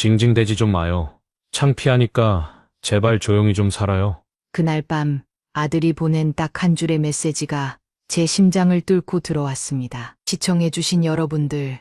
징징대지 좀 마요. 창피하니까 제발 조용히 좀 살아요. 그날 밤 아들이 보낸 딱 한 줄의 메시지가 제 심장을 뚫고 들어왔습니다. 시청해주신 여러분들,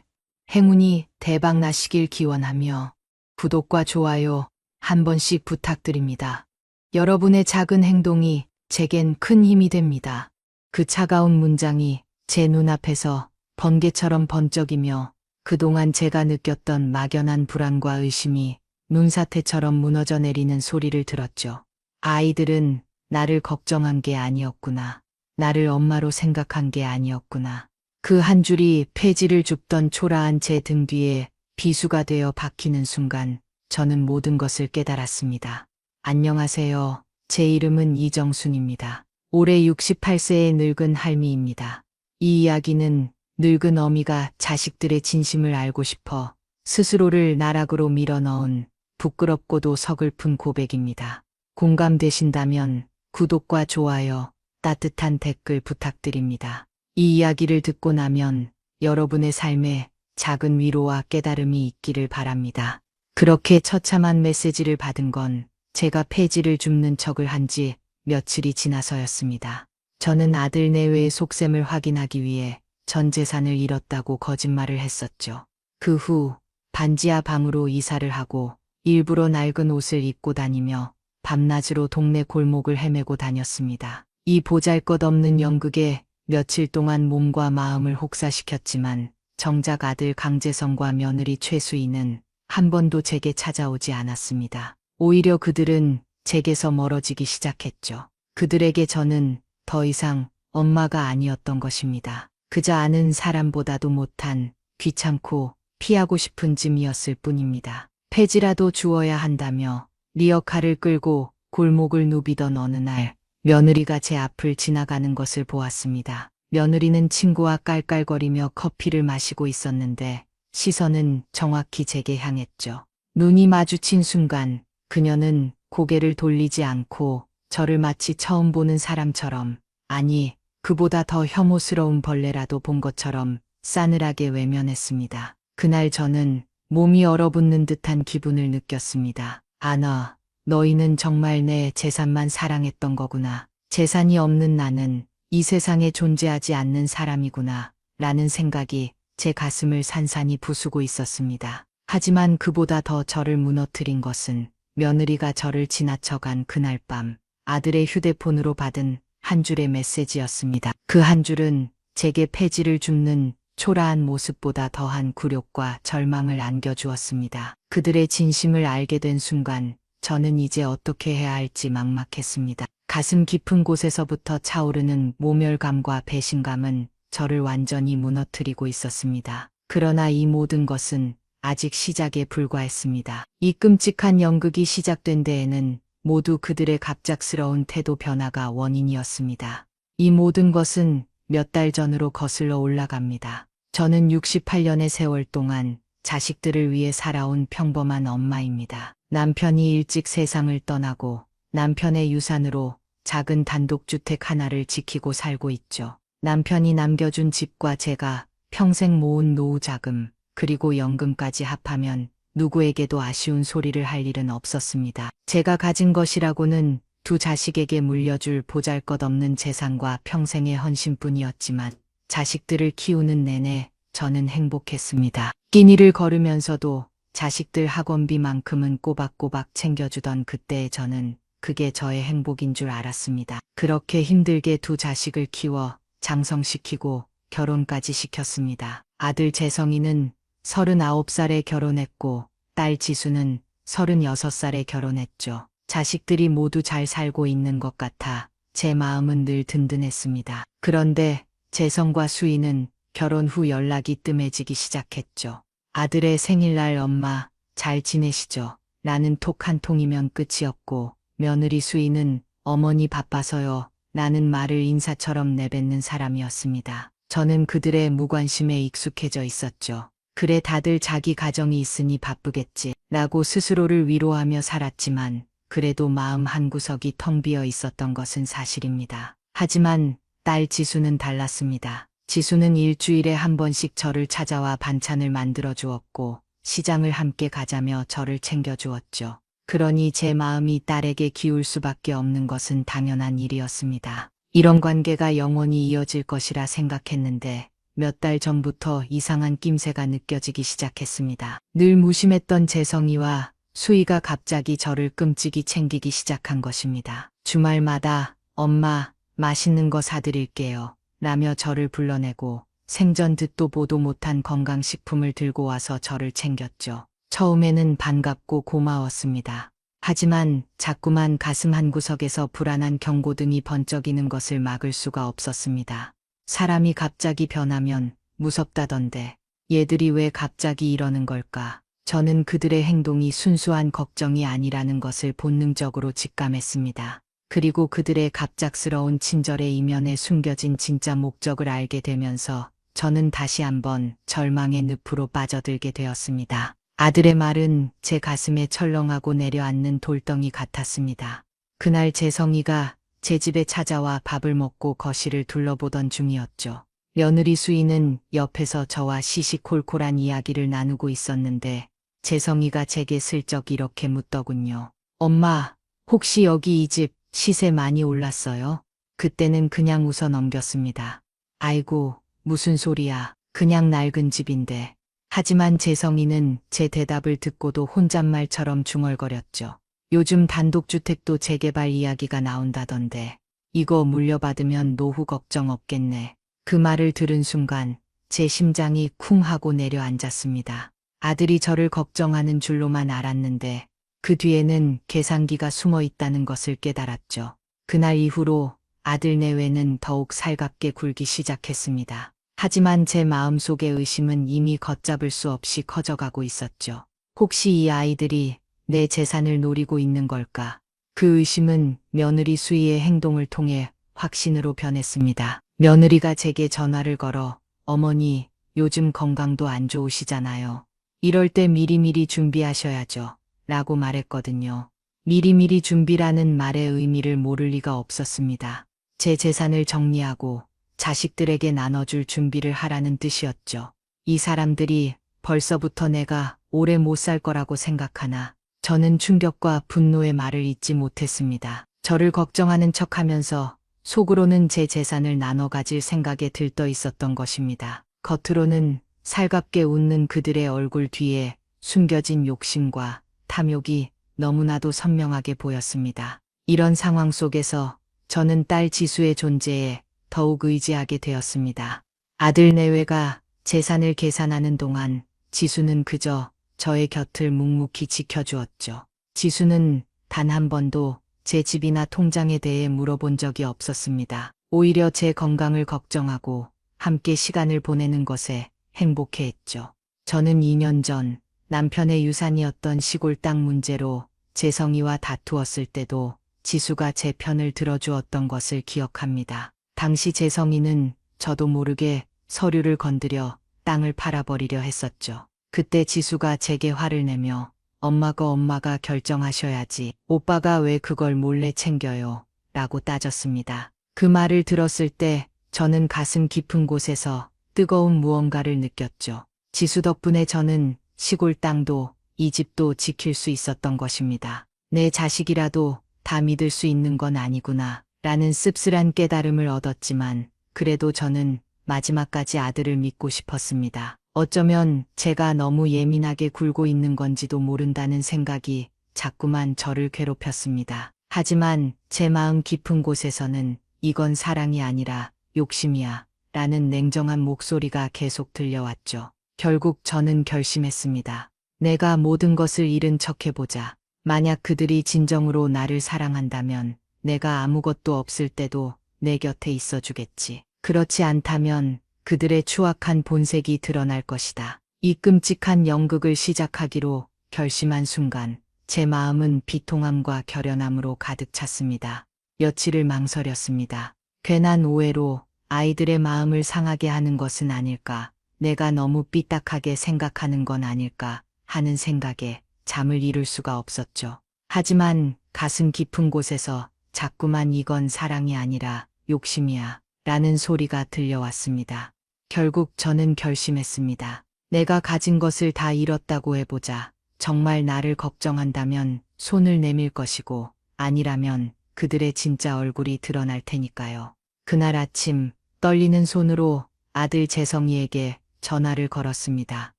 행운이 대박 나시길 기원하며 구독과 좋아요 한 번씩 부탁드립니다. 여러분의 작은 행동이 제겐 큰 힘이 됩니다. 그 차가운 문장이 제 눈앞에서 번개처럼 번쩍이며 그동안 제가 느꼈던 막연한 불안과 의심이 눈사태처럼 무너져 내리는 소리를 들었죠. 아이들은 나를 걱정한 게 아니었구나. 나를 엄마로 생각한 게 아니었구나. 그 한 줄이 폐지를 줍던 초라한 제 등 뒤에 비수가 되어 박히는 순간 저는 모든 것을 깨달았습니다. 안녕하세요. 제 이름은 이정순입니다. 올해 68세의 늙은 할미입니다. 이 이야기는 늙은 어미가 자식들의 진심을 알고 싶어 스스로를 나락으로 밀어넣은 부끄럽고도 서글픈 고백입니다. 공감되신다면 구독과 좋아요, 따뜻한 댓글 부탁드립니다. 이 이야기를 듣고 나면 여러분의 삶에 작은 위로와 깨달음이 있기를 바랍니다. 그렇게 처참한 메시지를 받은 건 제가 폐지를 줍는 척을 한 지 며칠이 지나서였습니다. 저는 아들 내외의 속셈을 확인하기 위해 전 재산을 잃었다고 거짓말을 했었죠. 그 후 반지하 방으로 이사를 하고 일부러 낡은 옷을 입고 다니며 밤낮으로 동네 골목을 헤매고 다녔습니다. 이 보잘것없는 연극에 며칠 동안 몸과 마음을 혹사시켰지만 정작 아들 강재성과 며느리 최수희는 한 번도 제게 찾아오지 않았습니다. 오히려 그들은 제게서 멀어지기 시작했죠. 그들에게 저는 더 이상 엄마가 아니었던 것입니다. 그저 아는 사람보다도 못한 귀찮고 피하고 싶은 쯤이었을 뿐입니다. 폐지라도 주어야 한다며 리어카를 끌고 골목을 누비던 어느 날 며느리가 제 앞을 지나가는 것을 보았습니다. 며느리는 친구와 깔깔거리며 커피를 마시고 있었는데 시선은 정확히 제게 향했죠. 눈이 마주친 순간 그녀는 고개를 돌리지 않고 저를 마치 처음 보는 사람처럼, 아니 그보다 더 혐오스러운 벌레라도 본 것처럼 싸늘하게 외면했습니다. 그날 저는 몸이 얼어붙는 듯한 기분을 느꼈습니다. 아나, 너희는 정말 내 재산만 사랑했던 거구나. 재산이 없는 나는 이 세상에 존재하지 않는 사람이구나. 라는 생각이 제 가슴을 산산이 부수고 있었습니다. 하지만 그보다 더 저를 무너뜨린 것은 며느리가 저를 지나쳐간 그날 밤 아들의 휴대폰으로 받은 한 줄의 메시지였습니다. 그 한 줄은 제게 폐지를 줍는 초라한 모습보다 더한 굴욕과 절망을 안겨주었습니다. 그들의 진심을 알게 된 순간 저는 이제 어떻게 해야 할지 막막했습니다. 가슴 깊은 곳에서부터 차오르는 모멸감과 배신감은 저를 완전히 무너뜨리고 있었습니다. 그러나 이 모든 것은 아직 시작에 불과했습니다. 이 끔찍한 연극이 시작된 데에는 모두 그들의 갑작스러운 태도 변화가 원인이었습니다. 이 모든 것은 몇 달 전으로 거슬러 올라갑니다. 저는 68년의 세월 동안 자식들을 위해 살아온 평범한 엄마입니다. 남편이 일찍 세상을 떠나고 남편의 유산으로 작은 단독주택 하나를 지키고 살고 있죠. 남편이 남겨준 집과 제가 평생 모은 노후 자금, 그리고 연금까지 합하면 누구에게도 아쉬운 소리를 할 일은 없었습니다. 제가 가진 것이라고는 두 자식에게 물려줄 보잘것없는 재산과 평생의 헌신뿐이었지만 자식들을 키우는 내내 저는 행복했습니다. 끼니를 거르면서도 자식들 학원비만큼은 꼬박꼬박 챙겨주던 그때의 저는 그게 저의 행복인 줄 알았습니다. 그렇게 힘들게 두 자식을 키워 장성시키고 결혼까지 시켰습니다. 아들 재성이는 39살에 결혼했고 딸 지수는 36살에 결혼했죠. 자식들이 모두 잘 살고 있는 것 같아 제 마음은 늘 든든했습니다. 그런데 재성과 수희는 결혼 후 연락이 뜸해지기 시작했죠. 아들의 생일날 엄마 잘 지내시죠? 라는 톡 한 통이면 끝이었고 며느리 수희는 어머니 바빠서요. 라는 말을 인사처럼 내뱉는 사람이었습니다. 저는 그들의 무관심에 익숙해져 있었죠. 그래 다들 자기 가정이 있으니 바쁘겠지 라고 스스로를 위로하며 살았지만 그래도 마음 한구석이 텅 비어 있었던 것은 사실입니다. 하지만 딸 지수는 달랐습니다. 지수는 일주일에 한 번씩 저를 찾아와 반찬을 만들어 주었고 시장을 함께 가자며 저를 챙겨주었죠. 그러니 제 마음이 딸에게 기울 수밖에 없는 것은 당연한 일이었습니다. 이런 관계가 영원히 이어질 것이라 생각했는데 몇 달 전부터 이상한 낌새가 느껴지기 시작했습니다. 늘 무심했던 재성이와 수희가 갑자기 저를 끔찍이 챙기기 시작한 것입니다. 주말마다 엄마, 맛있는 거 사드릴게요. 라며 저를 불러내고 생전 듣도 보도 못한 건강식품을 들고 와서 저를 챙겼죠. 처음에는 반갑고 고마웠습니다. 하지만 자꾸만 가슴 한구석에서 불안한 경고등이 번쩍이는 것을 막을 수가 없었습니다. 사람이 갑자기 변하면 무섭다던데 얘들이 왜 갑자기 이러는 걸까? 저는 그들의 행동이 순수한 걱정이 아니라는 것을 본능적으로 직감했습니다. 그리고 그들의 갑작스러운 친절의 이면에 숨겨진 진짜 목적을 알게 되면서 저는 다시 한번 절망의 늪으로 빠져들게 되었습니다. 아들의 말은 제 가슴에 철렁하고 내려앉는 돌덩이 같았습니다. 그날 재성이가 제 집에 찾아와 밥을 먹고 거실을 둘러보던 중이었죠. 며느리 수희는 옆에서 저와 시시콜콜한 이야기를 나누고 있었는데 재성이가 제게 슬쩍 이렇게 묻더군요. 엄마, 혹시 여기 이 집 시세 많이 올랐어요? 그때는 그냥 웃어 넘겼습니다. 아이고, 무슨 소리야. 그냥 낡은 집인데. 하지만 재성이는 제 대답을 듣고도 혼잣말처럼 중얼거렸죠. 요즘 단독주택도 재개발 이야기가 나온다던데. 이거 물려받으면 노후 걱정 없겠네. 그 말을 들은 순간 제 심장이 쿵 하고 내려앉았습니다. 아들이 저를 걱정하는 줄로만 알았는데 그 뒤에는 계산기가 숨어 있다는 것을 깨달았죠. 그날 이후로 아들 내외는 더욱 살갑게 굴기 시작했습니다. 하지만 제 마음속의 의심은 이미 걷잡을 수 없이 커져가고 있었죠. 혹시 이 아이들이 내 재산을 노리고 있는 걸까? 그 의심은 며느리 수희의 행동을 통해 확신으로 변했습니다. 며느리가 제게 전화를 걸어 어머니, 요즘 건강도 안 좋으시잖아요. 이럴 때 미리미리 준비하셔야죠. 라고 말했거든요. 미리미리 준비라는 말의 의미를 모를 리가 없었습니다. 제 재산을 정리하고 자식들에게 나눠줄 준비를 하라는 뜻이었죠. 이 사람들이 벌써부터 내가 오래 못 살 거라고 생각하나 저는 충격과 분노의 말을 잇지 못했습니다. 저를 걱정하는 척하면서 속으로는 제 재산을 나눠 가질 생각에 들떠 있었던 것입니다. 겉으로는 살갑게 웃는 그들의 얼굴 뒤에 숨겨진 욕심과 탐욕이 너무나도 선명하게 보였습니다. 이런 상황 속에서 저는 딸 지수의 존재에 더욱 의지하게 되었습니다. 아들 내외가 재산을 계산하는 동안 지수는 그저 저의 곁을 묵묵히 지켜주었죠. 지수는 단 한 번도 제 집이나 통장에 대해 물어본 적이 없었습니다. 오히려 제 건강을 걱정하고 함께 시간을 보내는 것에 행복해했죠. 저는 2년 전 남편의 유산이었던 시골 땅 문제로 재성이와 다투었을 때도 지수가 제 편을 들어주었던 것을 기억합니다. 당시 재성이는 저도 모르게 서류를 건드려 땅을 팔아버리려 했었죠. 그때 지수가 제게 화를 내며 엄마가 결정하셔야지. 오빠가 왜 그걸 몰래 챙겨요? 라고 따졌습니다. 그 말을 들었을 때 저는 가슴 깊은 곳에서 뜨거운 무언가를 느꼈죠. 지수 덕분에 저는 시골 땅도 이 집도 지킬 수 있었던 것입니다. 내 자식이라도 다 믿을 수 있는 건 아니구나 라는 씁쓸한 깨달음을 얻었지만 그래도 저는 마지막까지 아들을 믿고 싶었습니다. 어쩌면 제가 너무 예민하게 굴고 있는 건지도 모른다는 생각이 자꾸만 저를 괴롭혔습니다. 하지만 제 마음 깊은 곳에서는 이건 사랑이 아니라 욕심이야 라는 냉정한 목소리가 계속 들려왔죠. 결국 저는 결심했습니다. 내가 모든 것을 잃은 척해보자. 만약 그들이 진정으로 나를 사랑한다면 내가 아무것도 없을 때도 내 곁에 있어주겠지. 그렇지 않다면 그들의 추악한 본색이 드러날 것이다. 이 끔찍한 연극을 시작하기로 결심한 순간 제 마음은 비통함과 결연함으로 가득 찼습니다. 며칠을 망설였습니다. 괜한 오해로 아이들의 마음을 상하게 하는 것은 아닐까, 내가 너무 삐딱하게 생각하는 건 아닐까 하는 생각에 잠을 이룰 수가 없었죠. 하지만 가슴 깊은 곳에서 자꾸만 이건 사랑이 아니라 욕심이야 라는 소리가 들려왔습니다. 결국 저는 결심했습니다. 내가 가진 것을 다 잃었다고 해보자. 정말 나를 걱정한다면 손을 내밀 것이고 아니라면 그들의 진짜 얼굴이 드러날 테니까요. 그날 아침 떨리는 손으로 아들 재성이에게 전화를 걸었습니다.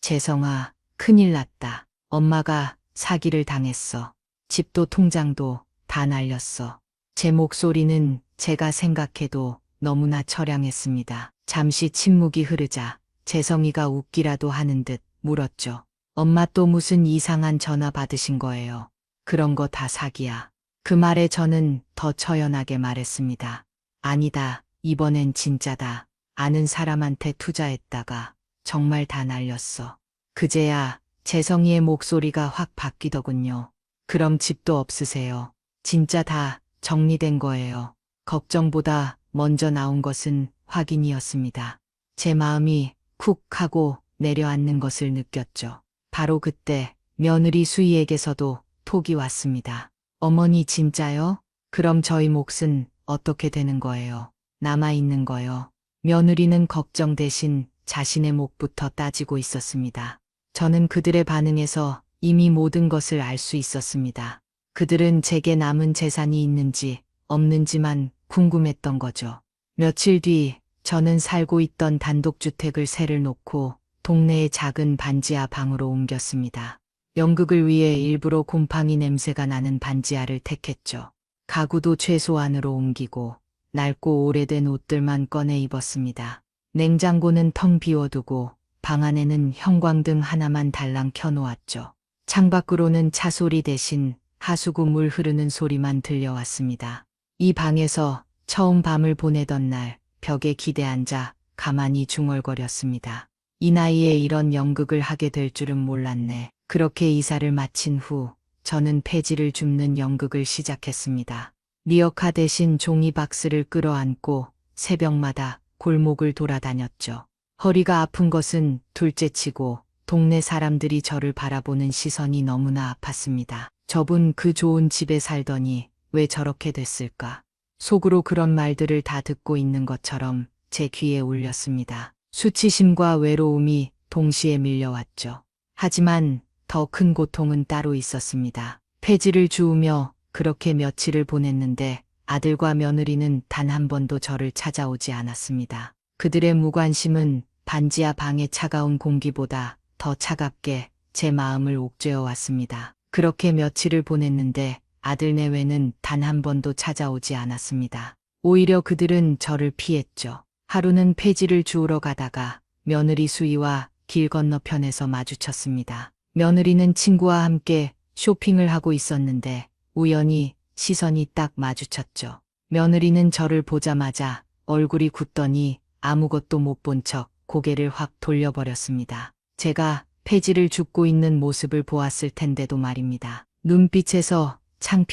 재성아, 큰일 났다. 엄마가 사기를 당했어. 집도 통장도 다 날렸어. 제 목소리는 제가 생각해도 너무나 처량했습니다. 잠시 침묵이 흐르자 재성이가 웃기라도 하는 듯 물었죠. 엄마 또 무슨 이상한 전화 받으신 거예요? 그런 거 다 사기야. 그 말에 저는 더 처연하게 말했습니다. 아니다. 이번엔 진짜다. 아는 사람한테 투자했다가 정말 다 날렸어. 그제야 재성이의 목소리가 확 바뀌더군요. 그럼 집도 없으세요. 진짜 다 정리된 거예요. 걱정보다 먼저 나온 것은 확인이었습니다. 제 마음이 쿡 하고 내려앉는 것을 느꼈죠. 바로 그때 며느리 수희에게서도 톡이 왔습니다. 어머니 진짜요? 그럼 저희 몫은 어떻게 되는 거예요? 남아있는 거요. 며느리는 걱정 대신 자신의 몫부터 따지고 있었습니다. 저는 그들의 반응에서 이미 모든 것을 알 수 있었습니다. 그들은 제게 남은 재산이 있는지 없는지만 궁금했던 거죠. 며칠 뒤 저는 살고 있던 단독주택을 세를 놓고 동네의 작은 반지하 방으로 옮겼습니다. 연극을 위해 일부러 곰팡이 냄새가 나는 반지하를 택했죠. 가구도 최소한으로 옮기고 낡고 오래된 옷들만 꺼내 입었습니다. 냉장고는 텅 비워두고 방 안에는 형광등 하나만 달랑 켜놓았죠. 창밖으로는 차 소리 대신 하수구 물 흐르는 소리만 들려왔습니다. 이 방에서 처음 밤을 보내던 날 벽에 기대 앉아 가만히 중얼거렸습니다. 이 나이에 이런 연극을 하게 될 줄은 몰랐네. 그렇게 이사를 마친 후 저는 폐지를 줍는 연극을 시작했습니다. 리어카 대신 종이 박스를 끌어안고 새벽마다 골목을 돌아다녔죠. 허리가 아픈 것은 둘째치고 동네 사람들이 저를 바라보는 시선이 너무나 아팠습니다. 저분 그 좋은 집에 살더니 왜 저렇게 됐을까? 속으로 그런 말들을 다 듣고 있는 것처럼 제 귀에 울렸습니다. 수치심과 외로움이 동시에 밀려왔죠. 하지만 더 큰 고통은 따로 있었습니다. 폐지를 주우며 그렇게 며칠을 보냈는데 아들과 며느리는 단 한 번도 저를 찾아오지 않았습니다. 그들의 무관심은 반지하 방의 차가운 공기보다 더 차갑게 제 마음을 옥죄어 왔습니다. 그렇게 며칠을 보냈는데 아들 내외는 단 한 번도 찾아오지 않았습니다. 오히려 그들은 저를 피했죠. 하루는 폐지를 주우러 가다가 며느리 수희와 길 건너편에서 마주쳤습니다. 며느리는 친구와 함께 쇼핑을 하고 있었는데 우연히 시선이 딱 마주쳤죠. 며느리는 저를 보자마자 얼굴이 굳더니 아무것도 못 본 척 고개를 확 돌려버렸습니다. 제가 폐지를 줍고 있는 모습을 보았을 텐데도 말입니다. 눈빛에서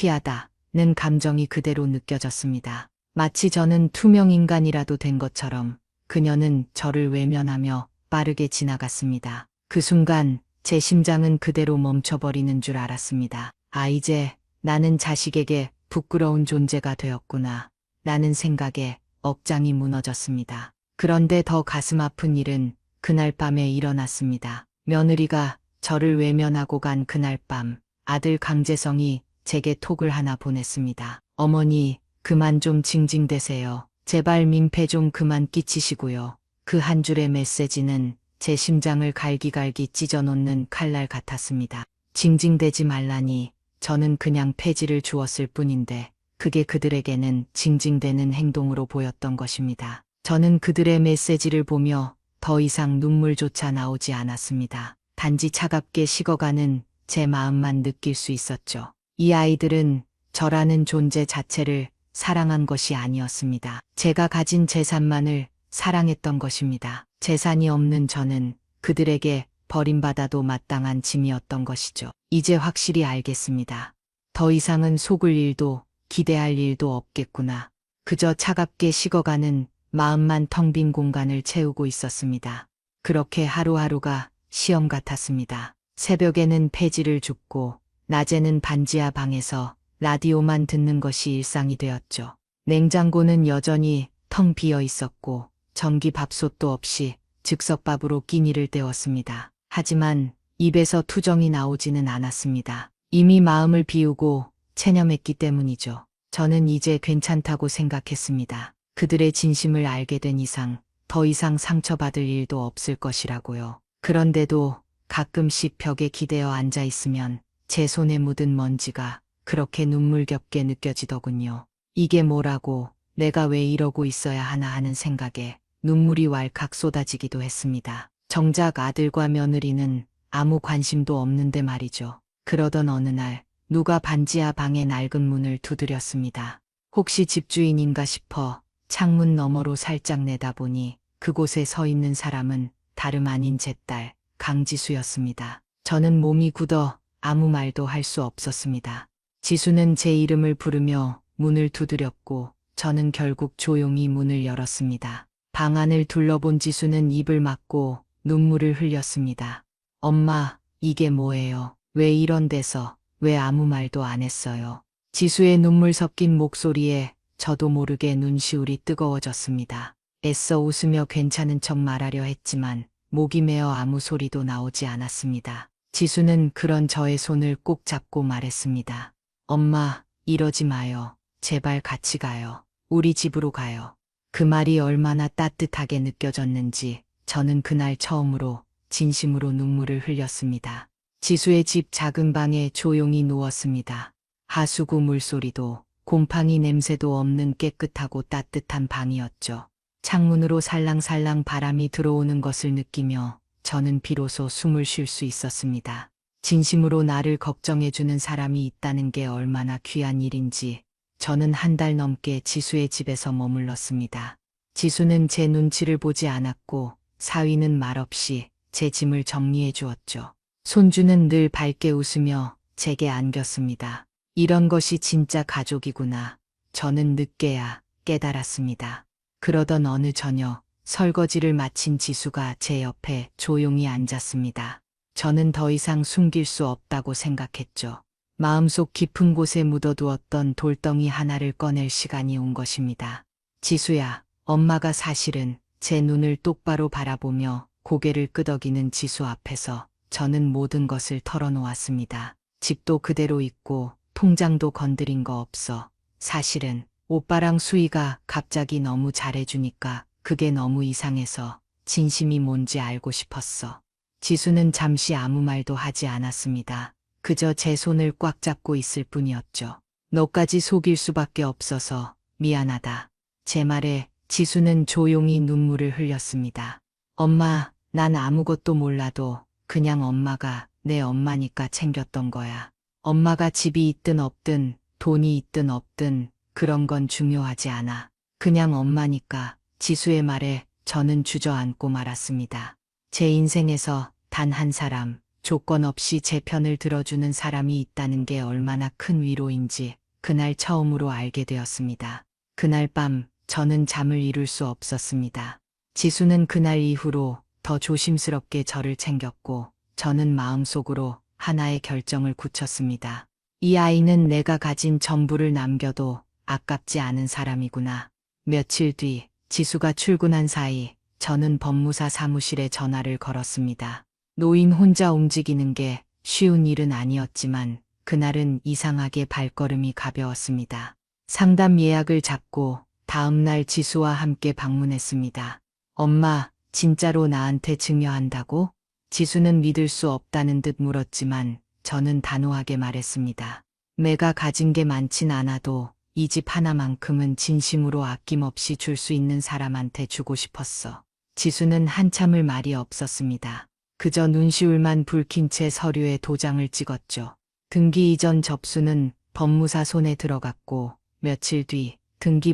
창피하다는 감정이 그대로 느껴졌습니다. 마치 저는 투명 인간이라도 된 것처럼 그녀는 저를 외면하며 빠르게 지나갔습니다. 그 순간 제 심장은 그대로 멈춰버리는 줄 알았습니다. 아, 이제 나는 자식에게 부끄러운 존재가 되었구나. 라는 생각에 억장이 무너졌습니다. 그런데 더 가슴 아픈 일은 그날 밤에 일어났습니다. 며느리가 저를 외면하고 간 그날 밤 아들 강재성이 제게 톡을 하나 보냈습니다. 어머니, 그만 좀 징징대세요. 제발 민폐 좀 그만 끼치시고요. 그 한 줄의 메시지는 제 심장을 갈기갈기 찢어놓는 칼날 같았습니다. 징징대지 말라니 저는 그냥 폐지를 주었을 뿐인데 그게 그들에게는 징징대는 행동으로 보였던 것입니다. 저는 그들의 메시지를 보며 더 이상 눈물조차 나오지 않았습니다. 단지 차갑게 식어가는 제 마음만 느낄 수 있었죠. 이 아이들은 저라는 존재 자체를 사랑한 것이 아니었습니다. 제가 가진 재산만을 사랑했던 것입니다. 재산이 없는 저는 그들에게 버림받아도 마땅한 짐이었던 것이죠. 이제 확실히 알겠습니다. 더 이상은 속을 일도 기대할 일도 없겠구나. 그저 차갑게 식어가는 마음만 텅 빈 공간을 채우고 있었습니다. 그렇게 하루하루가 시험 같았습니다. 새벽에는 폐지를 줍고 낮에는 반지하 방에서 라디오만 듣는 것이 일상이 되었죠. 냉장고는 여전히 텅 비어 있었고 전기밥솥도 없이 즉석밥으로 끼니를 때웠습니다. 하지만 입에서 투정이 나오지는 않았습니다. 이미 마음을 비우고 체념했기 때문이죠. 저는 이제 괜찮다고 생각했습니다. 그들의 진심을 알게 된 이상 더 이상 상처받을 일도 없을 것이라고요. 그런데도 가끔씩 벽에 기대어 앉아 있으면 제 손에 묻은 먼지가 그렇게 눈물겹게 느껴지더군요. 이게 뭐라고, 내가 왜 이러고 있어야 하나 하는 생각에 눈물이 왈칵 쏟아지기도 했습니다. 정작 아들과 며느리는 아무 관심도 없는데 말이죠. 그러던 어느 날 누가 반지하 방의 낡은 문을 두드렸습니다. 혹시 집주인인가 싶어 창문 너머로 살짝 내다보니 그곳에 서 있는 사람은 다름 아닌 제 딸 강지수였습니다. 저는 몸이 굳어 아무 말도 할 수 없었습니다. 지수는 제 이름을 부르며 문을 두드렸고 저는 결국 조용히 문을 열었습니다. 방 안을 둘러본 지수는 입을 막고 눈물을 흘렸습니다. 엄마, 이게 뭐예요? 왜 이런 데서, 왜 아무 말도 안 했어요? 지수의 눈물 섞인 목소리에 저도 모르게 눈시울이 뜨거워졌습니다. 애써 웃으며 괜찮은 척 말하려 했지만 목이 메어 아무 소리도 나오지 않았습니다. 지수는 그런 저의 손을 꼭 잡고 말했습니다. 엄마, 이러지 마요. 제발 같이 가요. 우리 집으로 가요. 그 말이 얼마나 따뜻하게 느껴졌는지 저는 그날 처음으로 진심으로 눈물을 흘렸습니다. 지수의 집 작은 방에 조용히 누웠습니다. 하수구 물소리도 곰팡이 냄새도 없는 깨끗하고 따뜻한 방이었죠. 창문으로 살랑살랑 바람이 들어오는 것을 느끼며 저는 비로소 숨을 쉴 수 있었습니다. 진심으로 나를 걱정해주는 사람이 있다는 게 얼마나 귀한 일인지 저는 한 달 넘게 지수의 집에서 머물렀습니다. 지수는 제 눈치를 보지 않았고 사위는 말없이 제 짐을 정리해 주었죠. 손주는 늘 밝게 웃으며 제게 안겼습니다. 이런 것이 진짜 가족이구나. 저는 늦게야 깨달았습니다. 그러던 어느 저녁 설거지를 마친 지수가 제 옆에 조용히 앉았습니다. 저는 더 이상 숨길 수 없다고 생각했죠. 마음속 깊은 곳에 묻어두었던 돌덩이 하나를 꺼낼 시간이 온 것입니다. 지수야, 엄마가 사실은 제 눈을 똑바로 바라보며 고개를 끄덕이는 지수 앞에서 저는 모든 것을 털어놓았습니다. 집도 그대로 있고 통장도 건드린 거 없어. 사실은 오빠랑 수희가 갑자기 너무 잘해주니까 그게 너무 이상해서 진심이 뭔지 알고 싶었어. 지수는 잠시 아무 말도 하지 않았습니다. 그저 제 손을 꽉 잡고 있을 뿐이었죠. 너까지 속일 수밖에 없어서 미안하다. 제 말에 지수는 조용히 눈물을 흘렸습니다. 엄마, 난 아무것도 몰라도 그냥 엄마가 내 엄마니까 챙겼던 거야. 엄마가 집이 있든 없든 돈이 있든 없든 그런 건 중요하지 않아. 그냥 엄마니까. 지수의 말에 저는 주저앉고 말았습니다. 제 인생에서 단 한 사람, 조건 없이 제 편을 들어주는 사람이 있다는 게 얼마나 큰 위로인지 그날 처음으로 알게 되었습니다. 그날 밤 저는 잠을 이룰 수 없었습니다. 지수는 그날 이후로 더 조심스럽게 저를 챙겼고 저는 마음속으로 하나의 결정을 굳혔습니다. 이 아이는 내가 가진 전부를 남겨도 아깝지 않은 사람이구나. 며칠 뒤 지수가 출근한 사이 저는 법무사 사무실에 전화를 걸었습니다. 노인 혼자 움직이는 게 쉬운 일은 아니었지만 그날은 이상하게 발걸음이 가벼웠습니다. 상담 예약을 잡고 다음날 지수와 함께 방문했습니다. 엄마, 진짜로 나한테 증여한다고? 지수는 믿을 수 없다는 듯 물었지만 저는 단호하게 말했습니다. 내가 가진 게 많진 않아도 이 집 하나만큼은 진심으로 아낌없이 줄 수 있는 사람한테 주고 싶었어. 지수는 한참을 말이 없었습니다. 그저 눈시울만 붉힌 채 서류에 도장을 찍었죠. 등기 이전 접수는 법무사 손에 들어갔고 며칠 뒤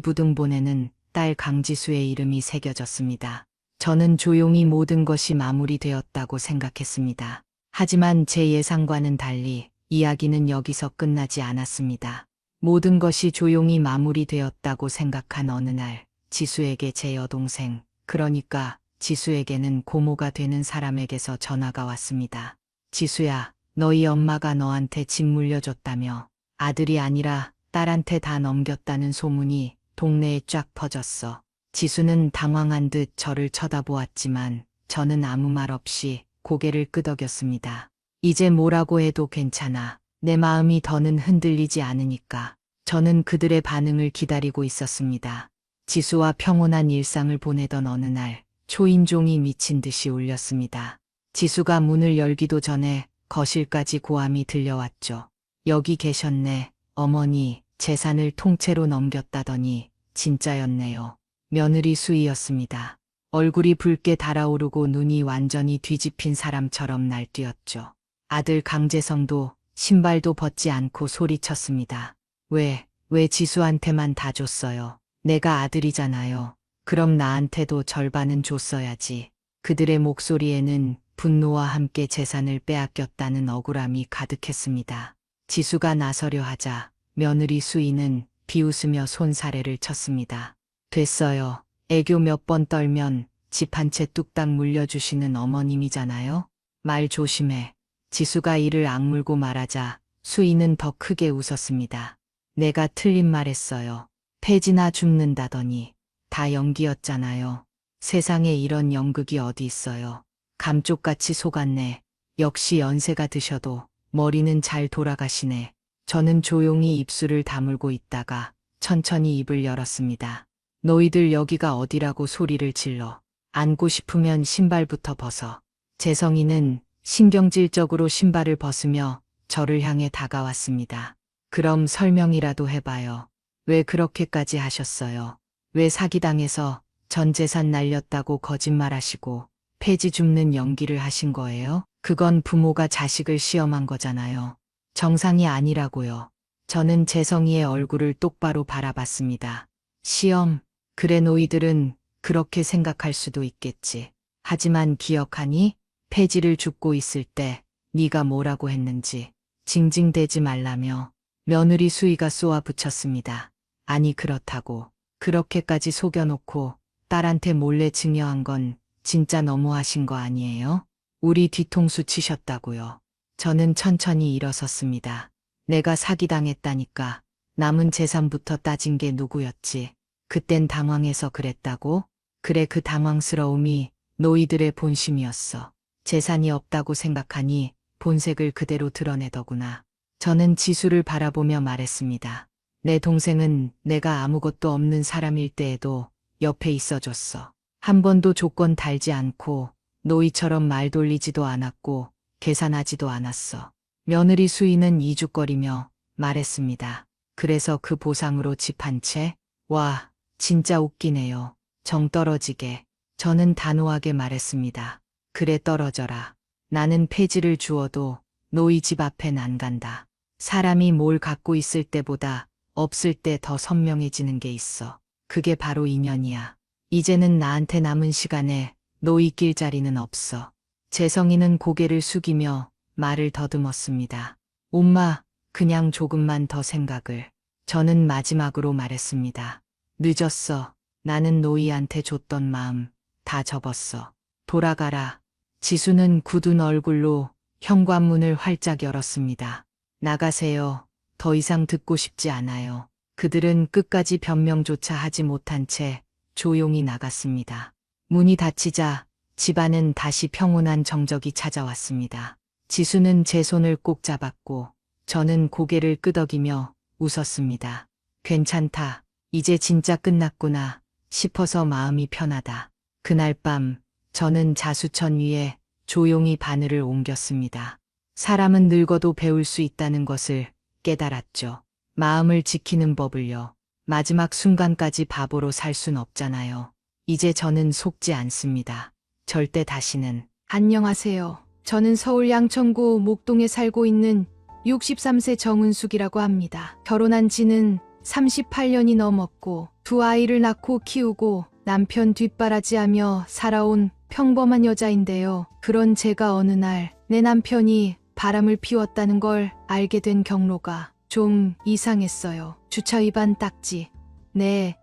등기부등본에는 딸 강지수의 이름이 새겨졌습니다. 저는 조용히 모든 것이 마무리되었다고 생각했습니다. 하지만 제 예상과는 달리 이야기는 여기서 끝나지 않았습니다. 모든 것이 조용히 마무리되었다고 생각한 어느 날 지수에게 제 여동생, 그러니까 지수에게는 고모가 되는 사람에게서 전화가 왔습니다. 지수야, 너희 엄마가 너한테 집 물려줬다며. 아들이 아니라 딸한테 다 넘겼다는 소문이 동네에 쫙 퍼졌어. 지수는 당황한 듯 저를 쳐다보았지만 저는 아무 말 없이 고개를 끄덕였습니다. 이제 뭐라고 해도 괜찮아. 내 마음이 더는 흔들리지 않으니까. 저는 그들의 반응을 기다리고 있었습니다. 지수와 평온한 일상을 보내던 어느 날, 초인종이 미친 듯이 울렸습니다. 지수가 문을 열기도 전에 거실까지 고함이 들려왔죠. 여기 계셨네. 어머니, 재산을 통째로 넘겼다더니 진짜였네요. 며느리 수희였습니다. 얼굴이 붉게 달아오르고 눈이 완전히 뒤집힌 사람처럼 날뛰었죠. 아들 강재성도 신발도 벗지 않고 소리쳤습니다. 왜 지수한테만 다 줬어요? 내가 아들이잖아요. 그럼 나한테도 절반은 줬어야지. 그들의 목소리에는 분노와 함께 재산을 빼앗겼다는 억울함이 가득했습니다. 지수가 나서려 하자 며느리 수희는 비웃으며 손사래를 쳤습니다. 됐어요. 애교 몇 번 떨면 집 한 채 뚝딱 물려주시는 어머님이잖아요. 말 조심해. 지수가 이를 악물고 말하자 수희는 더 크게 웃었습니다. 내가 틀린 말 했어요. 폐지나 줍는다더니 다 연기였잖아요. 세상에 이런 연극이 어디 있어요. 감쪽같이 속았네. 역시 연세가 드셔도 머리는 잘 돌아가시네. 저는 조용히 입술을 다물고 있다가 천천히 입을 열었습니다. 너희들 여기가 어디라고 소리를 질러. 앉고 싶으면 신발부터 벗어. 재성이는 신경질적으로 신발을 벗으며 저를 향해 다가왔습니다. 그럼 설명이라도 해봐요. 왜 그렇게까지 하셨어요? 왜 사기당해서 전 재산 날렸다고 거짓말하시고 폐지 줍는 연기를 하신 거예요? 그건 부모가 자식을 시험한 거잖아요. 정상이 아니라고요. 저는 재성이의 얼굴을 똑바로 바라봤습니다. 시험, 그래 너희들은 그렇게 생각할 수도 있겠지. 하지만 기억하니? 폐지를 줍고 있을 때 네가 뭐라고 했는지. 징징대지 말라며 며느리 수희가 쏘아 붙였습니다. 아니 그렇다고 그렇게까지 속여놓고 딸한테 몰래 증여한 건 진짜 너무하신 거 아니에요? 우리 뒤통수 치셨다고요. 저는 천천히 일어섰습니다. 내가 사기당했다니까. 남은 재산부터 따진 게 누구였지. 그땐 당황해서 그랬다고? 그래 그 당황스러움이 너희들의 본심이었어. 재산이 없다고 생각하니 본색을 그대로 드러내더구나. 저는 지수를 바라보며 말했습니다. 내 동생은 내가 아무것도 없는 사람일 때에도 옆에 있어줬어. 한 번도 조건 달지 않고 노이처럼 말 돌리지도 않았고 계산하지도 않았어. 며느리 수희는 이죽거리며 말했습니다. 그래서 그 보상으로 집 한 채? 와, 진짜 웃기네요. 정 떨어지게. 저는 단호하게 말했습니다. 그래 떨어져라. 나는 폐지를 주어도 노이 집 앞엔 안 간다. 사람이 뭘 갖고 있을 때보다 없을 때 더 선명해지는 게 있어. 그게 바로 인연이야. 이제는 나한테 남은 시간에 노이 낄 자리는 없어. 재성이는 고개를 숙이며 말을 더듬었습니다. 엄마, 그냥 조금만 더 생각을. 저는 마지막으로 말했습니다. 늦었어. 나는 노이한테 줬던 마음 다 접었어. 돌아가라. 지수는 굳은 얼굴로 현관문을 활짝 열었습니다. 나가세요. 더 이상 듣고 싶지 않아요. 그들은 끝까지 변명조차 하지 못한 채 조용히 나갔습니다. 문이 닫히자 집안은 다시 평온한 정적이 찾아왔습니다. 지수는 제 손을 꼭 잡았고 저는 고개를 끄덕이며 웃었습니다. 괜찮다. 이제 진짜 끝났구나 싶어서 마음이 편하다. 그날 밤 저는 자수천 위에 조용히 바늘을 옮겼습니다. 사람은 늙어도 배울 수 있다는 것을 깨달았죠. 마음을 지키는 법을요. 마지막 순간까지 바보로 살 순 없잖아요. 이제 저는 속지 않습니다. 절대 다시는. 안녕하세요. 저는 서울 양천구 목동에 살고 있는 63세 정은숙이라고 합니다. 결혼한 지는 38년이 넘었고 두 아이를 낳고 키우고 남편 뒷바라지하며 살아온 평범한 여자인데요. 그런 제가 어느 날 내 남편이 바람을 피웠다는 걸 알게 된 경로가 좀 이상했어요. 주차 위반 딱지. 네,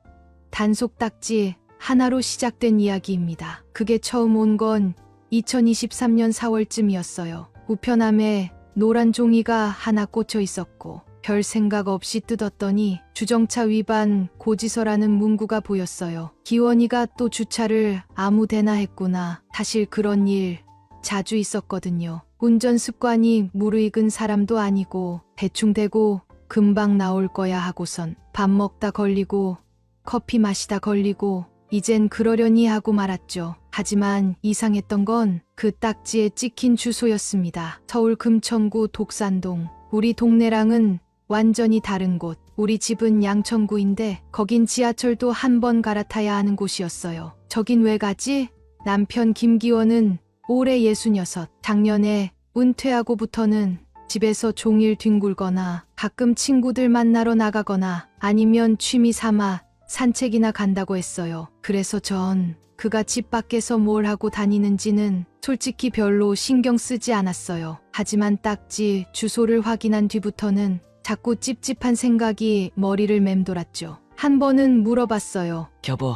단속 딱지 하나로 시작된 이야기입니다. 그게 처음 온 건 2023년 4월쯤이었어요. 우편함에 노란 종이가 하나 꽂혀 있었고 별 생각 없이 뜯었더니 주정차 위반 고지서라는 문구가 보였어요. 기원이가 또 주차를 아무 데나 했구나. 사실 그런 일 자주 있었거든요. 운전 습관이 무르익은 사람도 아니고 대충 대고 금방 나올 거야 하고선 밥 먹다 걸리고 커피 마시다 걸리고 이젠 그러려니 하고 말았죠. 하지만 이상했던 건 그 딱지에 찍힌 주소였습니다. 서울 금천구 독산동. 우리 동네랑은 완전히 다른 곳. 우리 집은 양천구인데 거긴 지하철도 한 번 갈아타야 하는 곳이었어요. 저긴 왜 가지? 남편 김기원은 올해 66. 작년에 은퇴하고부터는 집에서 종일 뒹굴거나 가끔 친구들 만나러 나가거나 아니면 취미 삼아 산책이나 간다고 했어요. 그래서 전 그가 집 밖에서 뭘 하고 다니는지는 솔직히 별로 신경 쓰지 않았어요. 하지만 딱지 주소를 확인한 뒤부터는 자꾸 찝찝한 생각이 머리를 맴돌았죠. 한 번은 물어봤어요. 여보,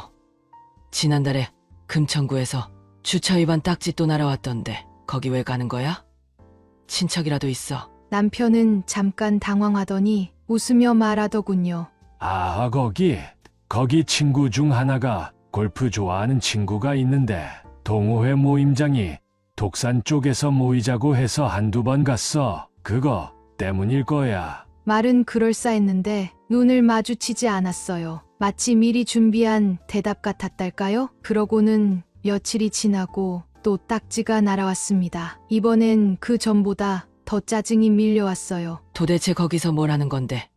지난달에 금천구에서 주차 위반 딱지 또 날아왔던데 거기 왜 가는 거야? 친척이라도 있어? 남편은 잠깐 당황하더니 웃으며 말하더군요. 아, 거기 친구 중 하나가 골프 좋아하는 친구가 있는데 동호회 모임장이 독산 쪽에서 모이자고 해서 한두 번 갔어. 그거 때문일 거야. 말은 그럴싸했는데 눈을 마주치지 않았어요. 마치 미리 준비한 대답 같았달까요? 그러고는 며칠이 지나고 또 딱지가 날아왔습니다. 이번엔 그 전보다 더 짜증이 밀려왔어요. 도대체 거기서 뭘 하는 건데?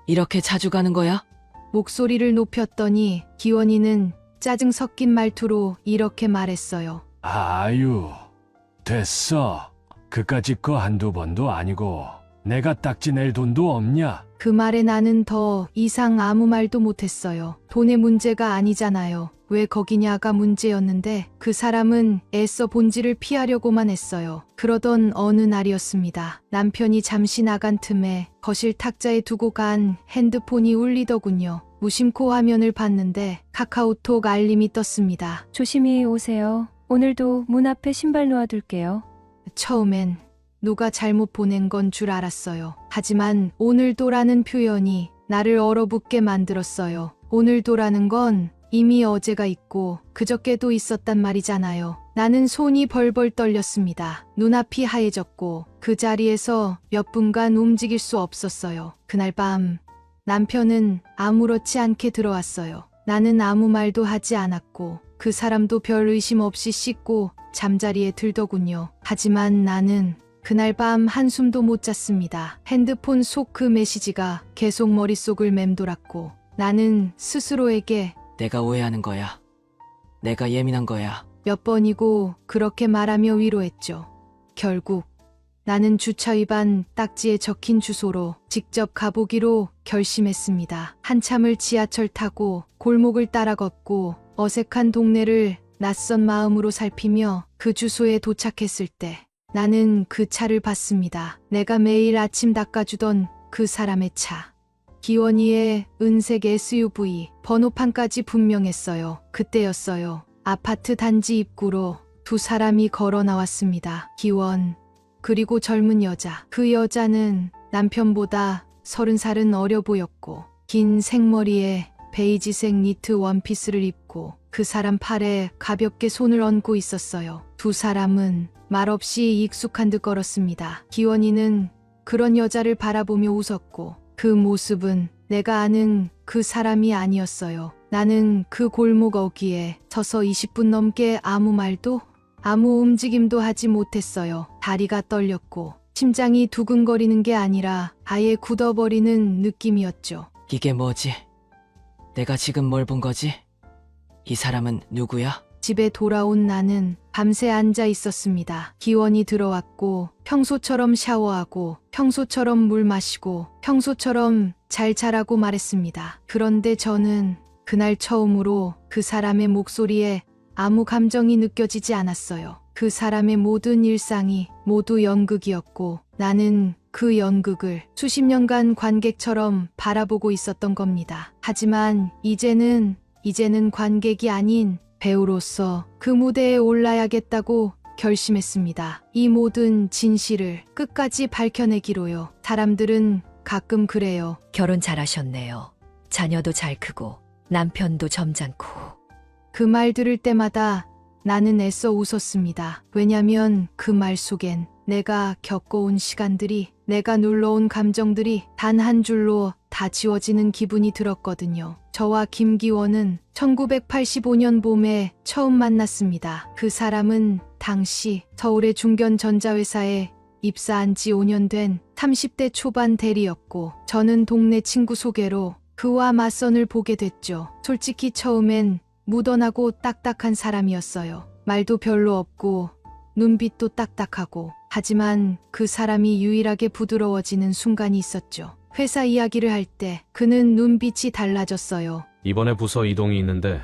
이렇게 자주 가는 거야? 목소리를 높였더니 기원이는 짜증 섞인 말투로 이렇게 말했어요. 아유, 됐어. 그까짓 거 한두 번도 아니고 내가 딱지 낼 돈도 없냐? 그 말에 나는 더 이상 아무 말도 못했어요. 돈의 문제가 아니잖아요. 왜 거기냐가 문제였는데 그 사람은 애써 본질을 피하려고만 했어요. 그러던 어느 날이었습니다. 남편이 잠시 나간 틈에 거실 탁자에 두고 간 핸드폰이 울리더군요. 무심코 화면을 봤는데 카카오톡 알림이 떴습니다. 조심히 오세요. 오늘도 문 앞에 신발 놓아둘게요. 처음엔 누가 잘못 보낸 건 줄 알았어요. 하지만 오늘도라는 표현이 나를 얼어붙게 만들었어요. 오늘도라는 건 이미 어제가 있고 그저께도 있었단 말이잖아요. 나는 손이 벌벌 떨렸습니다. 눈앞이 하얘졌고 그 자리에서 몇 분간 움직일 수 없었어요. 그날 밤 남편은 아무렇지 않게 들어왔어요. 나는 아무 말도 하지 않았고 그 사람도 별 의심 없이 씻고 잠자리에 들더군요. 하지만 나는 그날 밤 한숨도 못 잤습니다. 핸드폰 속 그 메시지가 계속 머릿속을 맴돌았고 나는 스스로에게 내가 오해하는 거야. 내가 예민한 거야. 몇 번이고 그렇게 말하며 위로했죠. 결국 나는 주차 위반 딱지에 적힌 주소로 직접 가보기로 결심했습니다. 한참을 지하철 타고 골목을 따라 걷고 어색한 동네를 낯선 마음으로 살피며 그 주소에 도착했을 때 나는 그 차를 봤습니다. 내가 매일 아침 닦아주던 그 사람의 차. 기원이의 은색 SUV, 번호판까지 분명했어요. 그때였어요. 아파트 단지 입구로 두 사람이 걸어 나왔습니다. 기원, 그리고 젊은 여자. 그 여자는 남편보다 30살은 어려 보였고 긴 생머리에 베이지색 니트 원피스를 입고 그 사람 팔에 가볍게 손을 얹고 있었어요. 두 사람은 말없이 익숙한 듯 걸었습니다. 기원이는 그런 여자를 바라보며 웃었고 그 모습은 내가 아는 그 사람이 아니었어요. 나는 그 골목 어귀에 서서 20분 넘게 아무 말도 아무 움직임도 하지 못했어요. 다리가 떨렸고 심장이 두근거리는 게 아니라 아예 굳어버리는 느낌이었죠. 이게 뭐지? 내가 지금 뭘 본 거지? 이 사람은 누구야? 집에 돌아온 나는 밤새 앉아 있었습니다. 기원이 들어왔고 평소처럼 샤워하고 평소처럼 물 마시고 평소처럼 잘 자라고 말했습니다. 그런데 저는 그날 처음으로 그 사람의 목소리에 아무 감정이 느껴지지 않았어요. 그 사람의 모든 일상이 모두 연극이었고 나는 그 연극을 수십 년간 관객처럼 바라보고 있었던 겁니다. 하지만 이제는 관객이 아닌 배우로서 그 무대에 올라야겠다고 결심했습니다. 이 모든 진실을 끝까지 밝혀내기로요. 사람들은 가끔 그래요. 결혼 잘하셨네요. 자녀도 잘 크고 남편도 점잖고. 그 말 들을 때마다 나는 애써 웃었습니다. 왜냐면 그 말 속엔 내가 겪어온 시간들이, 내가 눌러온 감정들이 단 한 줄로 다 지워지는 기분이 들었거든요. 저와 김기원은 1985년 봄에 처음 만났습니다. 그 사람은 당시 서울의 중견 전자회사에 입사한 지 5년 된 30대 초반 대리였고, 저는 동네 친구 소개로 그와 맞선을 보게 됐죠. 솔직히 처음엔 무던하고 딱딱한 사람이었어요. 말도 별로 없고 눈빛도 딱딱하고. 하지만 그 사람이 유일하게 부드러워지는 순간이 있었죠. 회사 이야기를 할 때 그는 눈빛이 달라졌어요. 이번에 부서 이동이 있는데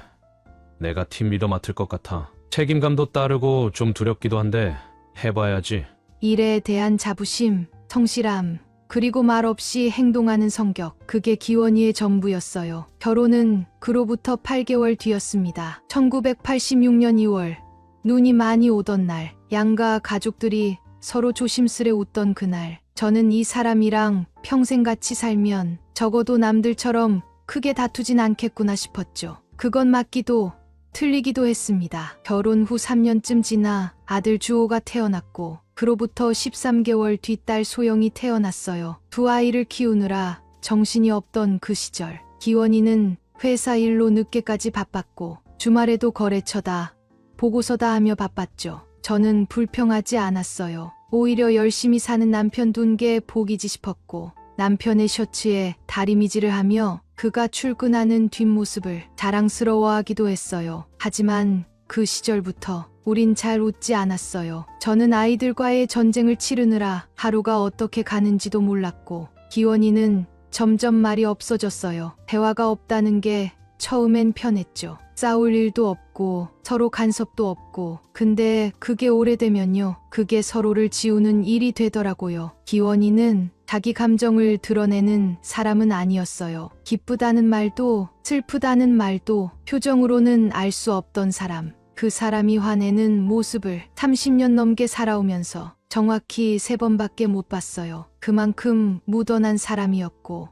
내가 팀 리더 맡을 것 같아. 책임감도 따르고 좀 두렵기도 한데 해봐야지. 일에 대한 자부심, 성실함, 그리고 말없이 행동하는 성격, 그게 기원이의 전부였어요. 결혼은 그로부터 8개월 뒤였습니다. 1986년 2월, 눈이 많이 오던 날, 양가 가족들이 서로 조심스레 웃던 그날, 저는 이 사람이랑 평생 같이 살면 적어도 남들처럼 크게 다투진 않겠구나 싶었죠. 그건 맞기도 틀리기도 했습니다. 결혼 후 3년쯤 지나 아들 주호가 태어났고, 그로부터 13개월 뒤 딸 소영이 태어났어요. 두 아이를 키우느라 정신이 없던 그 시절, 기원이는 회사 일로 늦게까지 바빴고 주말에도 거래처다, 보고서다 하며 바빴죠. 저는 불평하지 않았어요. 오히려 열심히 사는 남편 둔 게 복이지 싶었고, 남편의 셔츠에 다리미질을 하며 그가 출근하는 뒷모습을 자랑스러워하기도 했어요. 하지만 그 시절부터 우린 잘 웃지 않았어요. 저는 아이들과의 전쟁을 치르느라 하루가 어떻게 가는지도 몰랐고, 기원이는 점점 말이 없어졌어요. 대화가 없다는 게 처음엔 편했죠. 싸울 일도 없고 서로 간섭도 없고. 근데 그게 오래되면요, 그게 서로를 지우는 일이 되더라고요. 기원이는 자기 감정을 드러내는 사람은 아니었어요. 기쁘다는 말도 슬프다는 말도 표정으로는 알 수 없던 사람. 그 사람이 화내는 모습을 30년 넘게 살아오면서 정확히 3번밖에 못 봤어요. 그만큼 무던한 사람이었고,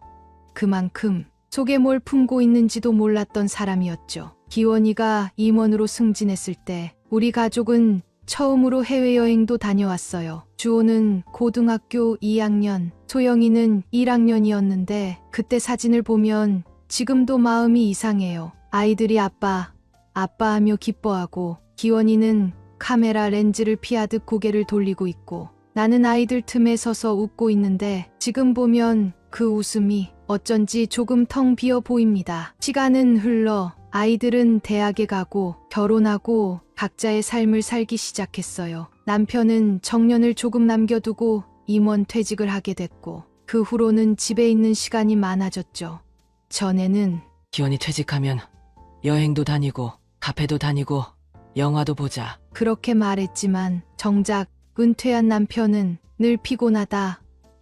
그만큼 속에 뭘 품고 있는지도 몰랐던 사람이었죠. 기원이가 임원으로 승진했을 때 우리 가족은 처음으로 해외여행도 다녀왔어요. 주호는 고등학교 2학년, 소영이는 1학년이었는데 그때 사진을 보면 지금도 마음이 이상해요. 아이들이 아빠 하며 기뻐하고, 기원이는 카메라 렌즈를 피하듯 고개를 돌리고 있고, 나는 아이들 틈에 서서 웃고 있는데 지금 보면 그 웃음이 어쩐지 조금 텅 비어 보입니다. 시간은 흘러 아이들은 대학에 가고 결혼하고 각자의 삶을 살기 시작했어요. 남편은 정년을 조금 남겨두고 임원 퇴직을 하게 됐고, 그 후로는 집에 있는 시간이 많아졌죠. 전에는 기원이 퇴직하면 여행도 다니고 카페도 다니고 영화도 보자. 그렇게 말했지만 정작 은퇴한 남편은 늘 피곤하다,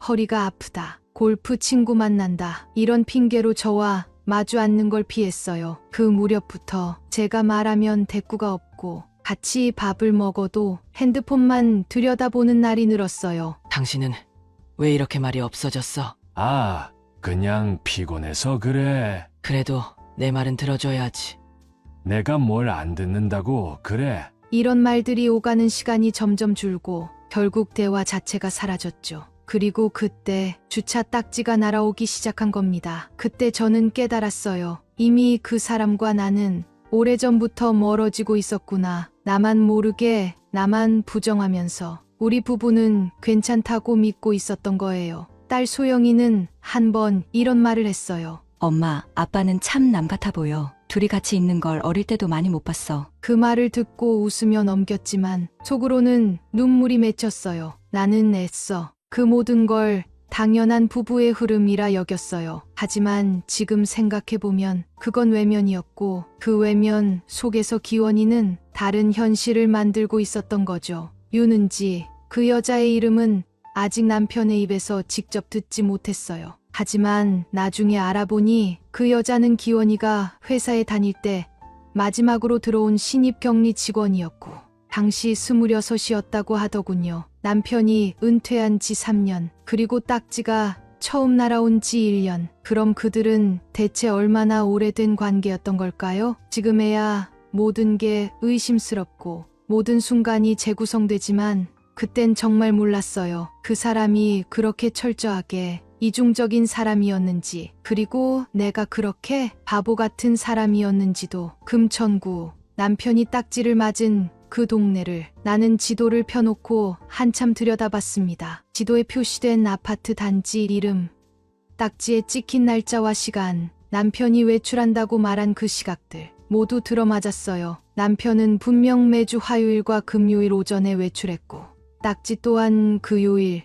허리가 아프다, 골프 친구 만난다, 이런 핑계로 저와 마주 앉는 걸 피했어요. 그 무렵부터 제가 말하면 대꾸가 없고 같이 밥을 먹어도 핸드폰만 들여다보는 날이 늘었어요. 당신은 왜 이렇게 말이 없어졌어? 아, 그냥 피곤해서 그래. 그래도 내 말은 들어줘야지. 내가 뭘 안 듣는다고 그래. 이런 말들이 오가는 시간이 점점 줄고 결국 대화 자체가 사라졌죠. 그리고 그때 주차 딱지가 날아오기 시작한 겁니다. 그때 저는 깨달았어요. 이미 그 사람과 나는 오래전부터 멀어지고 있었구나. 나만 모르게, 나만 부정하면서 우리 부부는 괜찮다고 믿고 있었던 거예요. 딸 소영이는 한 번 이런 말을 했어요. 엄마, 아빠는 참 남 같아 보여. 둘이 같이 있는 걸 어릴 때도 많이 못 봤어. 그 말을 듣고 웃으며 넘겼지만 속으로는 눈물이 맺혔어요. 나는 애써 그 모든 걸 당연한 부부의 흐름이라 여겼어요. 하지만 지금 생각해보면 그건 외면이었고, 그 외면 속에서 기원이는 다른 현실을 만들고 있었던 거죠. 유는지, 그 여자의 이름은 아직 남편의 입에서 직접 듣지 못했어요. 하지만 나중에 알아보니 그 여자는 기원이가 회사에 다닐 때 마지막으로 들어온 신입 격리 직원이었고, 당시 26이었다고 하더군요. 남편이 은퇴한 지 3년, 그리고 딱지가 처음 날아온 지 1년. 그럼 그들은 대체 얼마나 오래된 관계였던 걸까요? 지금에야 모든 게 의심스럽고 모든 순간이 재구성되지만 그땐 정말 몰랐어요. 그 사람이 그렇게 철저하게 이중적인 사람이었는지, 그리고 내가 그렇게 바보 같은 사람이었는지도. 금천구, 남편이 딱지를 맞은 그 동네를 나는 지도를 펴놓고 한참 들여다봤습니다. 지도에 표시된 아파트 단지 이름, 딱지에 찍힌 날짜와 시간, 남편이 외출한다고 말한 그 시각들 모두 들어맞았어요. 남편은 분명 매주 화요일과 금요일 오전에 외출했고 딱지 또한 그 요일,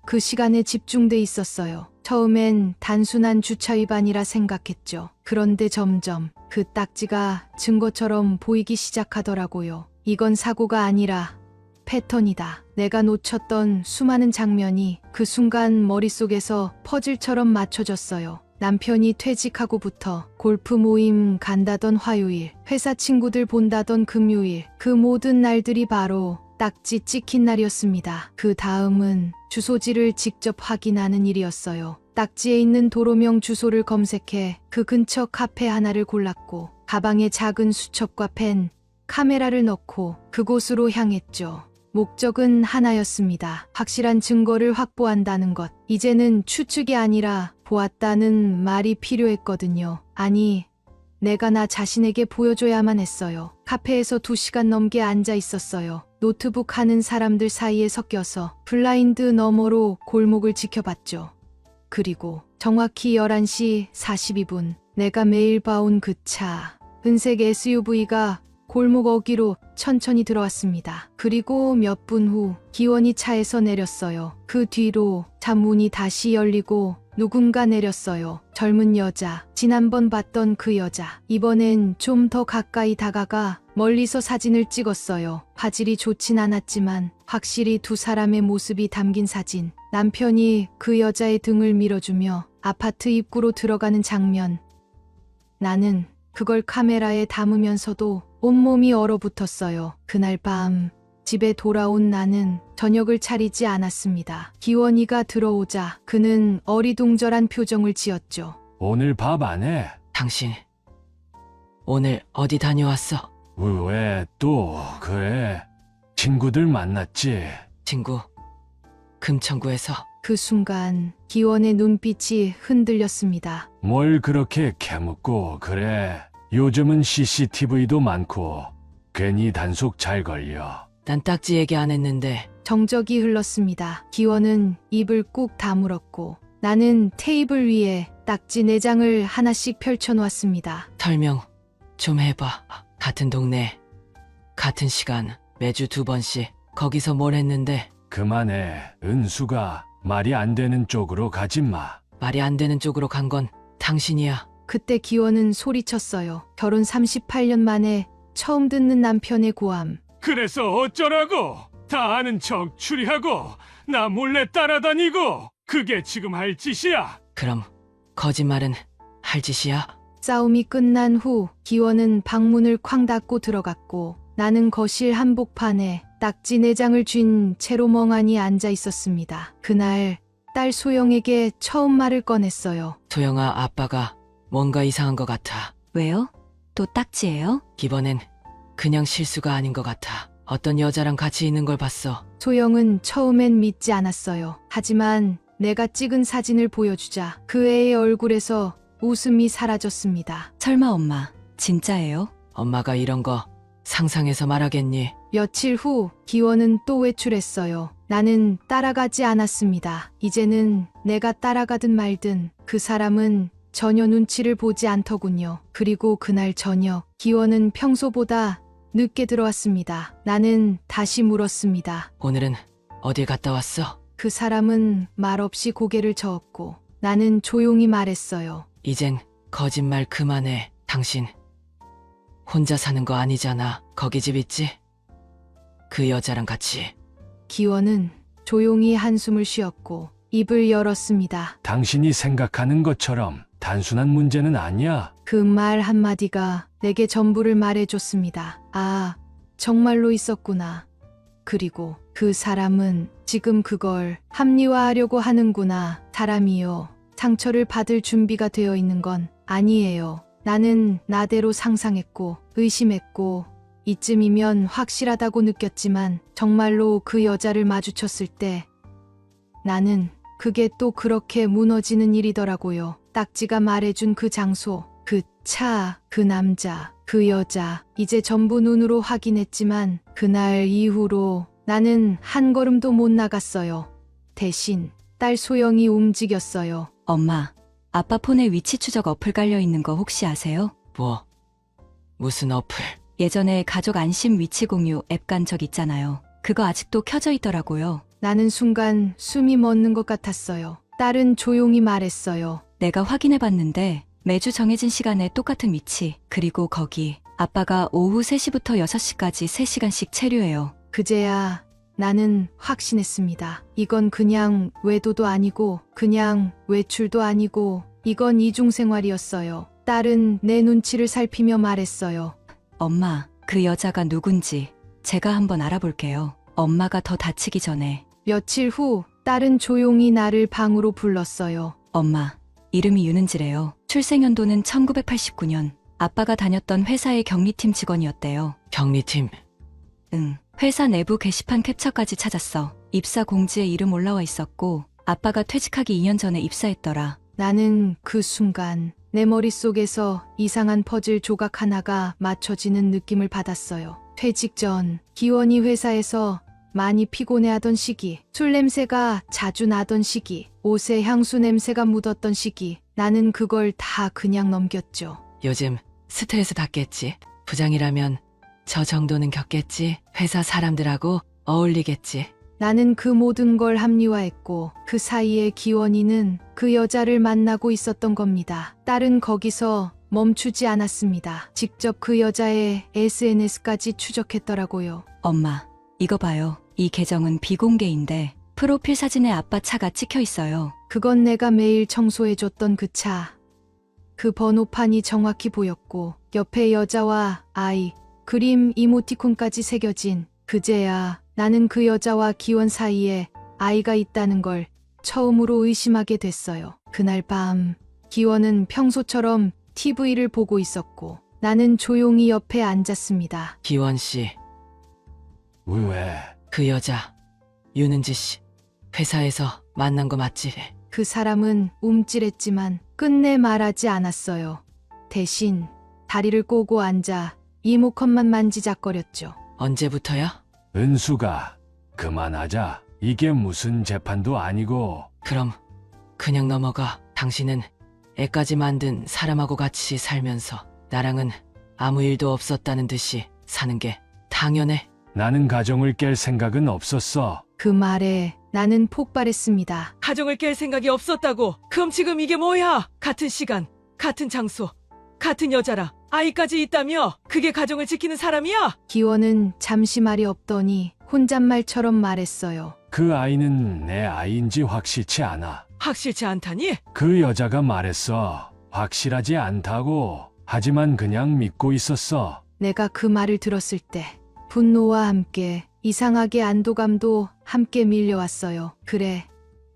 그 시간에 집중돼 있었어요. 처음엔 단순한 주차 위반이라 생각했죠. 그런데 점점 그 딱지가 증거처럼 보이기 시작하더라고요. 이건 사고가 아니라 패턴이다. 내가 놓쳤던 수많은 장면이 그 순간 머릿속에서 퍼즐처럼 맞춰졌어요. 남편이 퇴직하고부터 골프 모임 간다던 화요일, 회사 친구들 본다던 금요일, 그 모든 날들이 바로 딱지 찍힌 날이었습니다. 그 다음은 주소지를 직접 확인하는 일이었어요. 딱지에 있는 도로명 주소를 검색해 그 근처 카페 하나를 골랐고 가방에 작은 수첩과 펜, 카메라를 넣고 그곳으로 향했죠. 목적은 하나였습니다. 확실한 증거를 확보한다는 것. 이제는 추측이 아니라 보았다는 말이 필요했거든요. 아니, 내가 나 자신에게 보여줘야만 했어요. 카페에서 2시간 넘게 앉아 있었어요. 노트북 하는 사람들 사이에 섞여서 블라인드 너머로 골목을 지켜봤죠. 그리고 정확히 11시 42분 내가 매일 봐온 그 차, 은색 SUV가 골목 어귀로 천천히 들어왔습니다. 그리고 몇 분 후 기원이 차에서 내렸어요. 그 뒤로 차 문이 다시 열리고 누군가 내렸어요. 젊은 여자, 지난번 봤던 그 여자. 이번엔 좀 더 가까이 다가가 멀리서 사진을 찍었어요. 화질이 좋진 않았지만 확실히 두 사람의 모습이 담긴 사진. 남편이 그 여자의 등을 밀어주며 아파트 입구로 들어가는 장면. 나는 그걸 카메라에 담으면서도 온몸이 얼어붙었어요. 그날 밤 집에 돌아온 나는 저녁을 차리지 않았습니다. 기원이가 들어오자 그는 어리둥절한 표정을 지었죠. 오늘 밥 안 해? 당신 오늘 어디 다녀왔어? 왜 또 그래? 친구들 만났지? 친구, 금천구에서. 그 순간 기원의 눈빛이 흔들렸습니다. 뭘 그렇게 캐묻고 그래? 요즘은 CCTV도 많고 괜히 단속 잘 걸려. 난 딱지 얘기 안 했는데. 정적이 흘렀습니다. 기원은 입을 꾹 다물었고 나는 테이블 위에 딱지 4장을 하나씩 펼쳐놓았습니다. 설명 좀 해봐. 같은 동네, 같은 시간, 매주 2번씩. 거기서 뭘 했는데? 그만해. 은수가 말이 안 되는 쪽으로 가지 마. 말이 안 되는 쪽으로 간 건 당신이야. 그때 기원은 소리쳤어요. 결혼 38년 만에 처음 듣는 남편의 고함. 그래서 어쩌라고? 다 아는 척 추리하고 나 몰래 따라다니고 그게 지금 할 짓이야? 그럼 거짓말은 할 짓이야? 싸움이 끝난 후 기원은 방문을 쾅 닫고 들어갔고 나는 거실 한복판에 딱지 4장을 쥔 채로 멍하니 앉아 있었습니다. 그날 딸 소영에게 처음 말을 꺼냈어요. 소영아, 아빠가 뭔가 이상한 것 같아. 왜요? 또 딱지예요? 이번엔 그냥 실수가 아닌 것 같아. 어떤 여자랑 같이 있는 걸 봤어. 소영은 처음엔 믿지 않았어요. 하지만 내가 찍은 사진을 보여주자 그 애의 얼굴에서 웃음이 사라졌습니다. 설마 엄마, 진짜예요? 엄마가 이런 거 상상해서 말하겠니? 며칠 후 기원은 또 외출했어요. 나는 따라가지 않았습니다. 이제는 내가 따라가든 말든 그 사람은 전혀 눈치를 보지 않더군요. 그리고 그날 저녁 기원은 평소보다 늦게 들어왔습니다. 나는 다시 물었습니다. 오늘은 어딜 갔다 왔어? 그 사람은 말없이 고개를 저었고 나는 조용히 말했어요. 이젠 거짓말 그만해. 당신 혼자 사는 거 아니잖아. 거기 집 있지? 그 여자랑 같이. 기원은 조용히 한숨을 쉬었고 입을 열었습니다. 당신이 생각하는 것처럼 단순한 문제는 아니야. 그 말 한마디가 내게 전부를 말해줬습니다. 아, 정말로 있었구나. 그리고 그 사람은 지금 그걸 합리화하려고 하는구나. 사람이요. 상처를 받을 준비가 되어 있는 건 아니에요. 나는 나대로 상상했고 의심했고 이쯤이면 확실하다고 느꼈지만 정말로 그 여자를 마주쳤을 때 나는 그게 또 그렇게 무너지는 일이더라고요. 딱지가 말해준 그 장소, 그 차, 그 남자, 그 여자, 이제 전부 눈으로 확인했지만 그날 이후로 나는 한 걸음도 못 나갔어요. 대신 딸 소영이 움직였어요. 엄마, 아빠 폰에 위치 추적 어플 깔려 있는 거 혹시 아세요? 뭐? 무슨 어플? 예전에 가족 안심 위치 공유 앱 간 적 있잖아요. 그거 아직도 켜져 있더라고요. 나는 순간 숨이 멎는 것 같았어요. 딸은 조용히 말했어요. 내가 확인해 봤는데 매주 정해진 시간에 똑같은 위치, 그리고 거기 아빠가 오후 3시부터 6시까지 3시간씩 체류해요. 그제야 나는 확신했습니다. 이건 그냥 외도도 아니고 그냥 외출도 아니고 이건 이중생활이었어요. 딸은 내 눈치를 살피며 말했어요. 엄마, 그 여자가 누군지 제가 한번 알아볼게요. 엄마가 더 다치기 전에. 며칠 후 딸은 조용히 나를 방으로 불렀어요. 엄마, 이름이 윤은지래요. 출생연도는 1989년. 아빠가 다녔던 회사의 격리팀 직원이었대요. 격리팀. 응. 회사 내부 게시판 캡처까지 찾았어. 입사 공지에 이름 올라와 있었고 아빠가 퇴직하기 2년 전에 입사했더라. 나는 그 순간 내 머릿속에서 이상한 퍼즐 조각 하나가 맞춰지는 느낌을 받았어요. 퇴직 전 기원이 회사에서 많이 피곤해하던 시기, 술 냄새가 자주 나던 시기, 옷에 향수 냄새가 묻었던 시기, 나는 그걸 다 그냥 넘겼죠. 요즘 스트레스 받겠지. 부장이라면 저 정도는 겪겠지. 회사 사람들하고 어울리겠지. 나는 그 모든 걸 합리화했고 그 사이에 기원이는 그 여자를 만나고 있었던 겁니다. 딸은 거기서 멈추지 않았습니다. 직접 그 여자의 SNS까지 추적했더라고요. 엄마, 이거 봐요. 이 계정은 비공개인데 프로필 사진에 아빠 차가 찍혀 있어요. 그건 내가 매일 청소해줬던 그 차. 그 번호판이 정확히 보였고 옆에 여자와 아이, 그림 이모티콘까지 새겨진 그제야 나는 그 여자와 기원 사이에 아이가 있다는 걸 처음으로 의심하게 됐어요. 그날 밤 기원은 평소처럼 TV를 보고 있었고 나는 조용히 옆에 앉았습니다. 기원 씨, 왜? 그 여자 윤은지 씨 회사에서 만난 거 맞지? 그 사람은 움찔했지만 끝내 말하지 않았어요. 대신 다리를 꼬고 앉아 이모컷만 만지작거렸죠. 언제부터야? 은수가 그만하자. 이게 무슨 재판도 아니고. 그럼 그냥 넘어가. 당신은 애까지 만든 사람하고 같이 살면서 나랑은 아무 일도 없었다는 듯이 사는 게 당연해. 나는 가정을 깰 생각은 없었어. 그 말에 나는 폭발했습니다. 가정을 깰 생각이 없었다고. 그럼 지금 이게 뭐야? 같은 시간, 같은 장소, 같은 여자라 아이까지 있다며? 그게 가정을 지키는 사람이야? 기원은 잠시 말이 없더니 혼잣말처럼 말했어요. 그 아이는 내 아이인지 확실치 않아. 확실치 않다니? 그 여자가 말했어. 확실하지 않다고. 하지만 그냥 믿고 있었어. 내가 그 말을 들었을 때 분노와 함께 이상하게 안도감도 함께 밀려왔어요. 그래,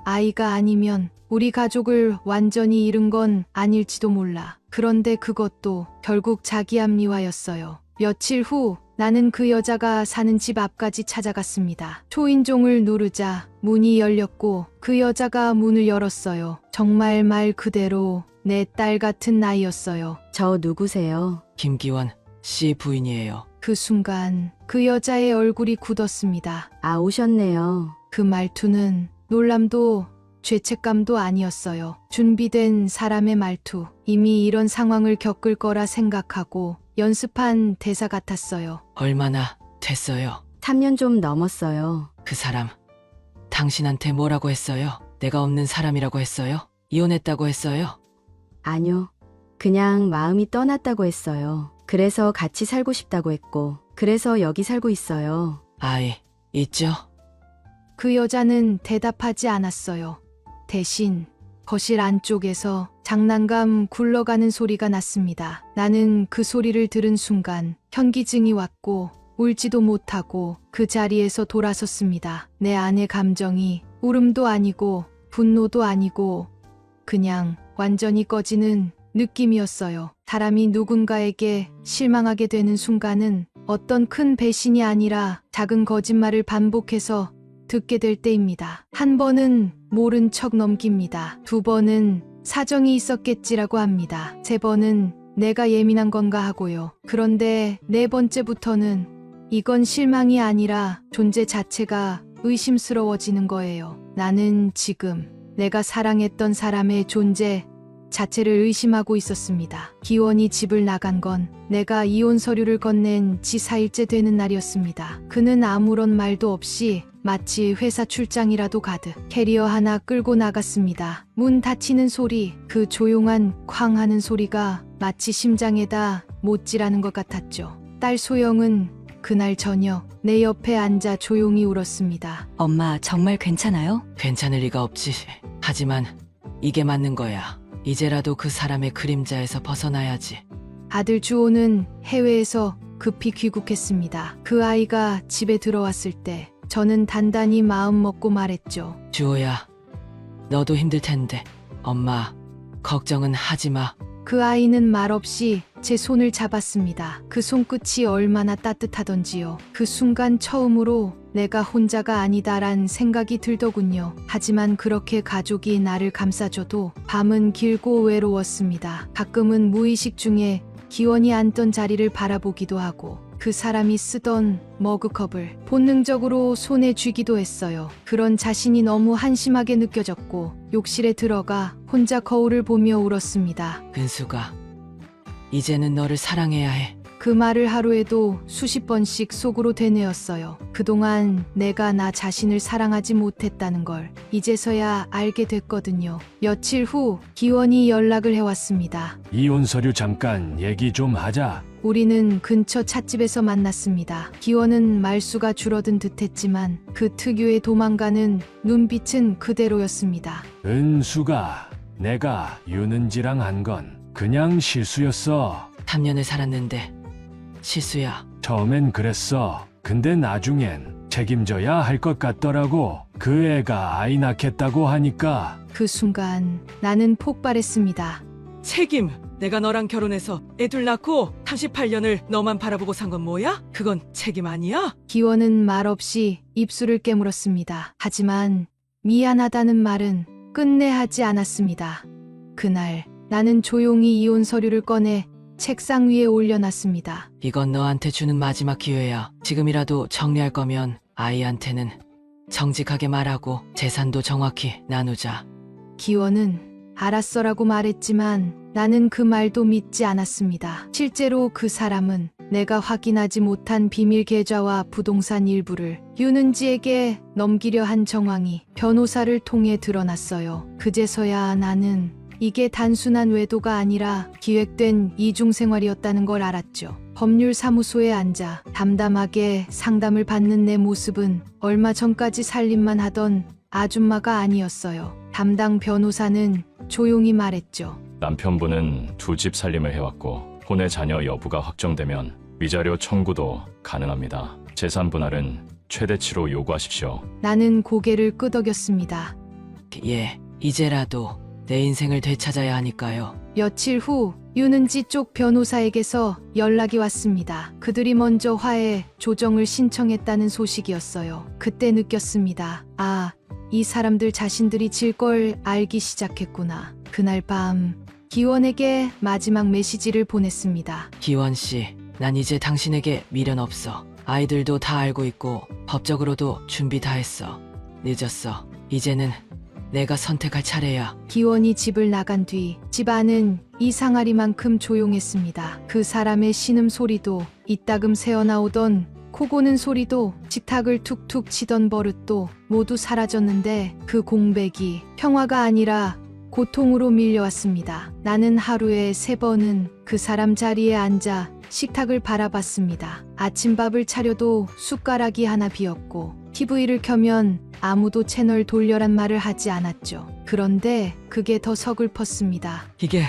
아이가 아니면 우리 가족을 완전히 잃은 건 아닐지도 몰라. 그런데 그것도 결국 자기 합리화였어요. 며칠 후 나는 그 여자가 사는 집 앞까지 찾아갔습니다. 초인종을 누르자 문이 열렸고 그 여자가 문을 열었어요. 정말 말 그대로 내 딸 같은 나이였어요. 저 누구세요? 김기원 씨 부인이에요. 그 순간 그 여자의 얼굴이 굳었습니다. 아, 오셨네요. 그 말투는 놀람도 죄책감도 아니었어요. 준비된 사람의 말투. 이미 이런 상황을 겪을 거라 생각하고 연습한 대사 같았어요. 얼마나 됐어요? 3년 좀 넘었어요. 그 사람 당신한테 뭐라고 했어요? 내가 없는 사람이라고 했어요? 이혼했다고 했어요? 아니요. 그냥 마음이 떠났다고 했어요. 그래서 같이 살고 싶다고 했고, 그래서 여기 살고 있어요. 아이 있죠? 그 여자는 대답하지 않았어요. 대신 거실 안쪽에서 장난감 굴러가는 소리가 났습니다. 나는 그 소리를 들은 순간 현기증이 왔고 울지도 못하고 그 자리에서 돌아섰습니다. 내 안의 감정이 울음도 아니고 분노도 아니고 그냥 완전히 꺼지는 느낌이었어요. 사람이 누군가에게 실망하게 되는 순간은 어떤 큰 배신이 아니라 작은 거짓말을 반복해서 듣게 될 때입니다. 한 번은 모른 척 넘깁니다. 두 번은 사정이 있었겠지라고 합니다. 세 번은 내가 예민한 건가 하고요. 그런데 네 번째부터는 이건 실망이 아니라 존재 자체가 의심스러워지는 거예요. 나는 지금 내가 사랑했던 사람의 존재 자체를 의심하고 있었습니다. 기원이 집을 나간 건 내가 이혼 서류를 건넨 지 4일째 되는 날이었습니다. 그는 아무런 말도 없이 마치 회사 출장이라도 가듯 캐리어 하나 끌고 나갔습니다. 문 닫히는 소리, 그 조용한 쾅 하는 소리가 마치 심장에다 못질하는 것 같았죠. 딸 소영은 그날 저녁 내 옆에 앉아 조용히 울었습니다. 엄마 정말 괜찮아요? 괜찮을 리가 없지. 하지만 이게 맞는 거야. 이제라도 그 사람의 그림자에서 벗어나야지. 아들 주호는 해외에서 급히 귀국했습니다. 그 아이가 집에 들어왔을 때 저는 단단히 마음 먹고 말했죠. 주호야, 너도 힘들 텐데 엄마 걱정은 하지 마. 그 아이는 말없이 제 손을 잡았습니다. 그 손끝이 얼마나 따뜻하던지요. 그 순간 처음으로 내가 혼자가 아니다란 생각이 들더군요. 하지만 그렇게 가족이 나를 감싸줘도 밤은 길고 외로웠습니다. 가끔은 무의식 중에 기원이 앉던 자리를 바라보기도 하고 그 사람이 쓰던 머그컵을 본능적으로 손에 쥐기도 했어요. 그런 자신이 너무 한심하게 느껴졌고 욕실에 들어가 혼자 거울을 보며 울었습니다. 은수가 이제는 너를 사랑해야 해. 그 말을 하루에도 수십 번씩 속으로 되뇌었어요. 그동안 내가 나 자신을 사랑하지 못했다는 걸 이제서야 알게 됐거든요. 며칠 후 기원이 연락을 해왔습니다. 이혼 서류 잠깐 얘기 좀 하자. 우리는 근처 찻집에서 만났습니다. 기원은 말수가 줄어든 듯했지만 그 특유의 도망가는 눈빛은 그대로였습니다. 은수가 내가 유는지랑 한 건 그냥 실수였어. 3년을 살았는데 실수야. 처음엔 그랬어. 근데 나중엔 책임져야 할 것 같더라고. 그 애가 아이 낳겠다고 하니까. 그 순간 나는 폭발했습니다. 책임! 내가 너랑 결혼해서 애둘 낳고 38년을 너만 바라보고 산 건 뭐야? 그건 책임 아니야? 기원은 말없이 입술을 깨물었습니다. 하지만 미안하다는 말은 끝내 하지 않았습니다. 그날 나는 조용히 이혼 서류를 꺼내 책상 위에 올려놨습니다. 이건 너한테 주는 마지막 기회야. 지금이라도 정리할 거면 아이한테는 정직하게 말하고 재산도 정확히 나누자. 기원은 알았어라고 말했지만 나는 그 말도 믿지 않았습니다. 실제로 그 사람은 내가 확인하지 못한 비밀 계좌와 부동산 일부를 유는지에게 넘기려 한 정황이 변호사를 통해 드러났어요. 그제서야 나는 이게 단순한 외도가 아니라 기획된 이중생활이었다는 걸 알았죠. 법률사무소에 앉아 담담하게 상담을 받는 내 모습은 얼마 전까지 살림만 하던 아줌마가 아니었어요. 담당 변호사는 조용히 말했죠. 남편분은 두 집 살림을 해왔고 혼외 자녀 여부가 확정되면 위자료 청구도 가능합니다. 재산 분할은 최대치로 요구하십시오. 나는 고개를 끄덕였습니다. 예, 이제라도 내 인생을 되찾아야 하니까요. 며칠 후 유는지 쪽 변호사에게서 연락이 왔습니다. 그들이 먼저 화해 조정을 신청했다는 소식이었어요. 그때 느꼈습니다. 아, 이 사람들 자신들이 질 걸 알기 시작했구나. 그날 밤 기원에게 마지막 메시지를 보냈습니다. 기원 씨, 난 이제 당신에게 미련 없어. 아이들도 다 알고 있고 법적으로도 준비 다 했어. 늦었어. 이제는 내가 선택할 차례야. 기원이 집을 나간 뒤 집안은 이상하리만큼 조용했습니다. 그 사람의 신음소리도 이따금 새어나오던 코고는 소리도 식탁을 툭툭 치던 버릇도 모두 사라졌는데 그 공백이 평화가 아니라 고통으로 밀려왔습니다. 나는 하루에 3번은 그 사람 자리에 앉아 식탁을 바라봤습니다. 아침밥을 차려도 숟가락이 하나 비었고 TV를 켜면 아무도 채널 돌려란 말을 하지 않았죠. 그런데 그게 더 서글펐습니다. 이게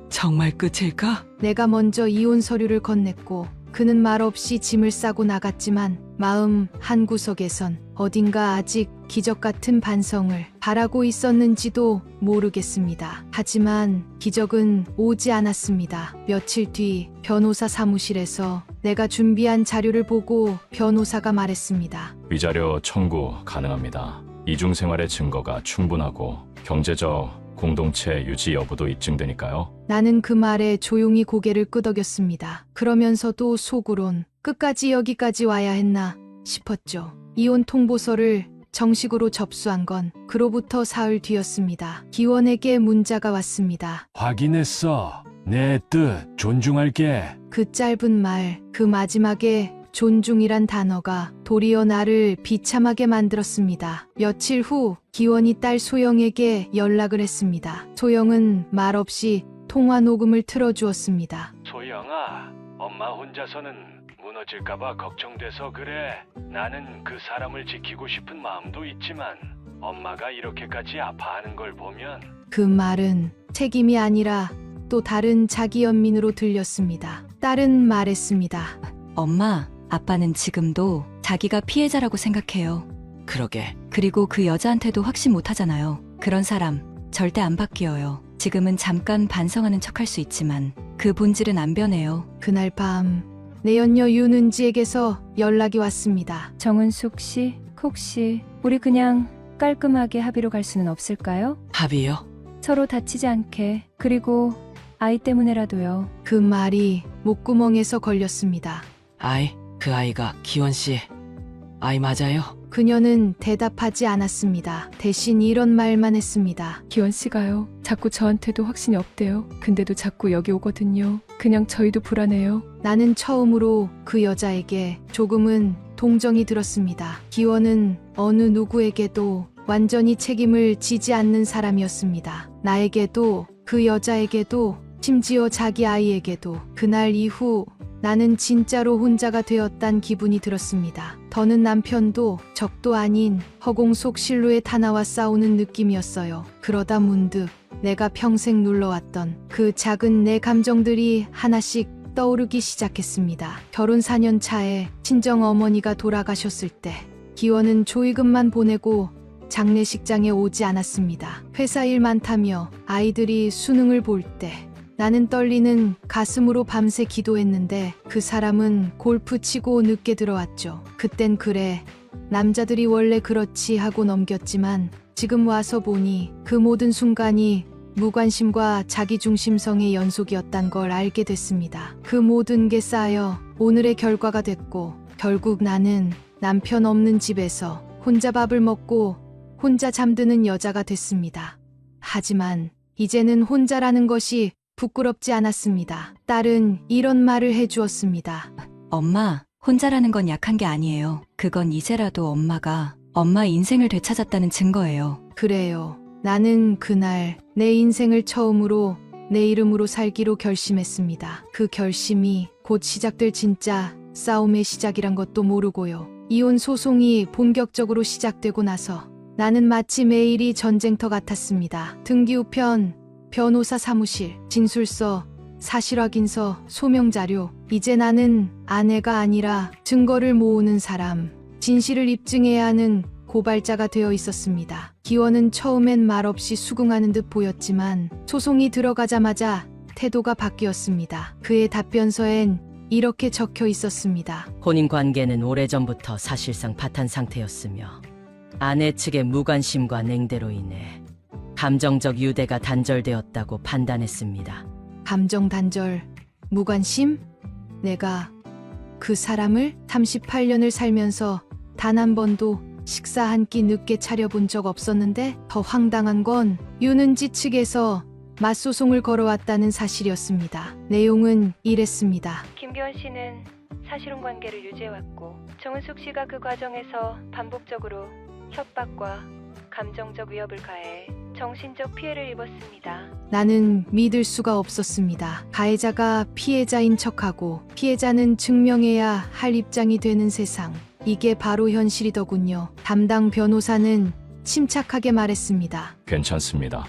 정말 끝일까? 내가 먼저 이혼 서류를 건넸고 그는 말없이 짐을 싸고 나갔지만 마음 한구석에선 어딘가 아직 기적 같은 반성을 바라고 있었는지도 모르겠습니다. 하지만 기적은 오지 않았습니다. 며칠 뒤 변호사 사무실에서 내가 준비한 자료를 보고 변호사가 말했습니다. 위자료 청구 가능합니다. 이중생활의 증거가 충분하고 경제적 공동체 유지 여부도 입증되니까요. 나는 그 말에 조용히 고개를 끄덕였습니다. 그러면서도 속으론 끝까지 여기까지 와야 했나 싶었죠. 이혼 통보서를 정식으로 접수한 건 그로부터 사흘 뒤였습니다. 기원에게 문자가 왔습니다. 확인했어. 내 뜻 존중할게. 그 짧은 말, 그 마지막에 존중이란 단어가 도리어 나를 비참하게 만들었습니다. 며칠 후 기원이 딸 소영에게 연락을 했습니다. 소영은 말없이 통화 녹음을 틀어주었습니다. 소영아, 엄마 혼자서는 무너질까봐 걱정돼서 그래. 나는 그 사람을 지키고 싶은 마음도 있지만 엄마가 이렇게까지 아파하는 걸 보면 그 말은 책임이 아니라 또 다른 자기 연민으로 들렸습니다. 딸은 말했습니다. 엄마, 아빠는 지금도 자기가 피해자라고 생각해요. 그러게. 그리고 그 여자한테도 확신 못 하잖아요. 그런 사람 절대 안 바뀌어요. 지금은 잠깐 반성하는 척 할 수 있지만 그 본질은 안 변해요. 그날 밤 내연녀 윤은지에게서 연락이 왔습니다. 정은숙 씨, 혹시 우리 그냥 깔끔하게 합의로 갈 수는 없을까요? 합의요? 서로 다치지 않게. 그리고 아이 때문에라도요. 그 말이 목구멍에서 걸렸습니다. 그 아이가 기원 씨 아이 맞아요? 그녀는 대답하지 않았습니다. 대신 이런 말만 했습니다. 기원 씨가요. 자꾸 저한테도 확신이 없대요. 근데도 자꾸 여기 오거든요. 그냥 저희도 불안해요. 나는 처음으로 그 여자에게 조금은 동정이 들었습니다. 기원은 어느 누구에게도 완전히 책임을 지지 않는 사람이었습니다. 나에게도 그 여자에게도 심지어 자기 아이에게도. 그날 이후 나는 진짜로 혼자가 되었단 기분이 들었습니다. 더는 남편도 적도 아닌 허공 속 실루엣 하나와 싸우는 느낌이었어요. 그러다 문득 내가 평생 눌러왔던 그 작은 내 감정들이 하나씩 떠오르기 시작했습니다. 결혼 4년 차에 친정 어머니가 돌아가셨을 때 기원은 조의금만 보내고 장례식장에 오지 않았습니다. 회사 일 많다며 아이들이 수능을 볼 때 나는 떨리는 가슴으로 밤새 기도했는데 그 사람은 골프 치고 늦게 들어왔죠. 그땐 그래, 남자들이 원래 그렇지 하고 넘겼지만 지금 와서 보니 그 모든 순간이 무관심과 자기중심성의 연속이었단 걸 알게 됐습니다. 그 모든 게 쌓여 오늘의 결과가 됐고 결국 나는 남편 없는 집에서 혼자 밥을 먹고 혼자 잠드는 여자가 됐습니다. 하지만 이제는 혼자라는 것이 부끄럽지 않았습니다. 딸은 이런 말을 해주었습니다. 엄마, 혼자라는 건 약한 게 아니에요. 그건 이제라도 엄마가 엄마 인생을 되찾았다는 증거예요. 그래요. 나는 그날 내 인생을 처음으로 내 이름으로 살기로 결심했습니다. 그 결심이 곧 시작될 진짜 싸움의 시작이란 것도 모르고요. 이혼 소송이 본격적으로 시작되고 나서 나는 마치 매일이 전쟁터 같았습니다. 등기 우편, 변호사 사무실, 진술서, 사실확인서, 소명자료. 이제 나는 아내가 아니라 증거를 모으는 사람, 진실을 입증해야 하는 고발자가 되어 있었습니다. 기원은 처음엔 말없이 수긍하는 듯 보였지만 소송이 들어가자마자 태도가 바뀌었습니다. 그의 답변서엔 이렇게 적혀 있었습니다. 혼인 관계는 오래전부터 사실상 파탄 상태였으며 아내 측의 무관심과 냉대로 인해 감정적 유대가 단절되었다고 판단했습니다. 감정 단절, 무관심? 내가 그 사람을 38년을 살면서 단 한 번도 식사 한 끼 늦게 차려본 적 없었는데 더 황당한 건 윤은지 측에서 맞소송을 걸어왔다는 사실이었습니다. 내용은 이랬습니다. 김기원 씨는 사실혼 관계를 유지해왔고 정은숙 씨가 그 과정에서 반복적으로 협박과 감정적 위협을 가해 정신적 피해를 입었습니다. 나는 믿을 수가 없었습니다. 가해자가 피해자인 척하고 피해자는 증명해야 할 입장이 되는 세상. 이게 바로 현실이더군요. 담당 변호사는 침착하게 말했습니다. 괜찮습니다.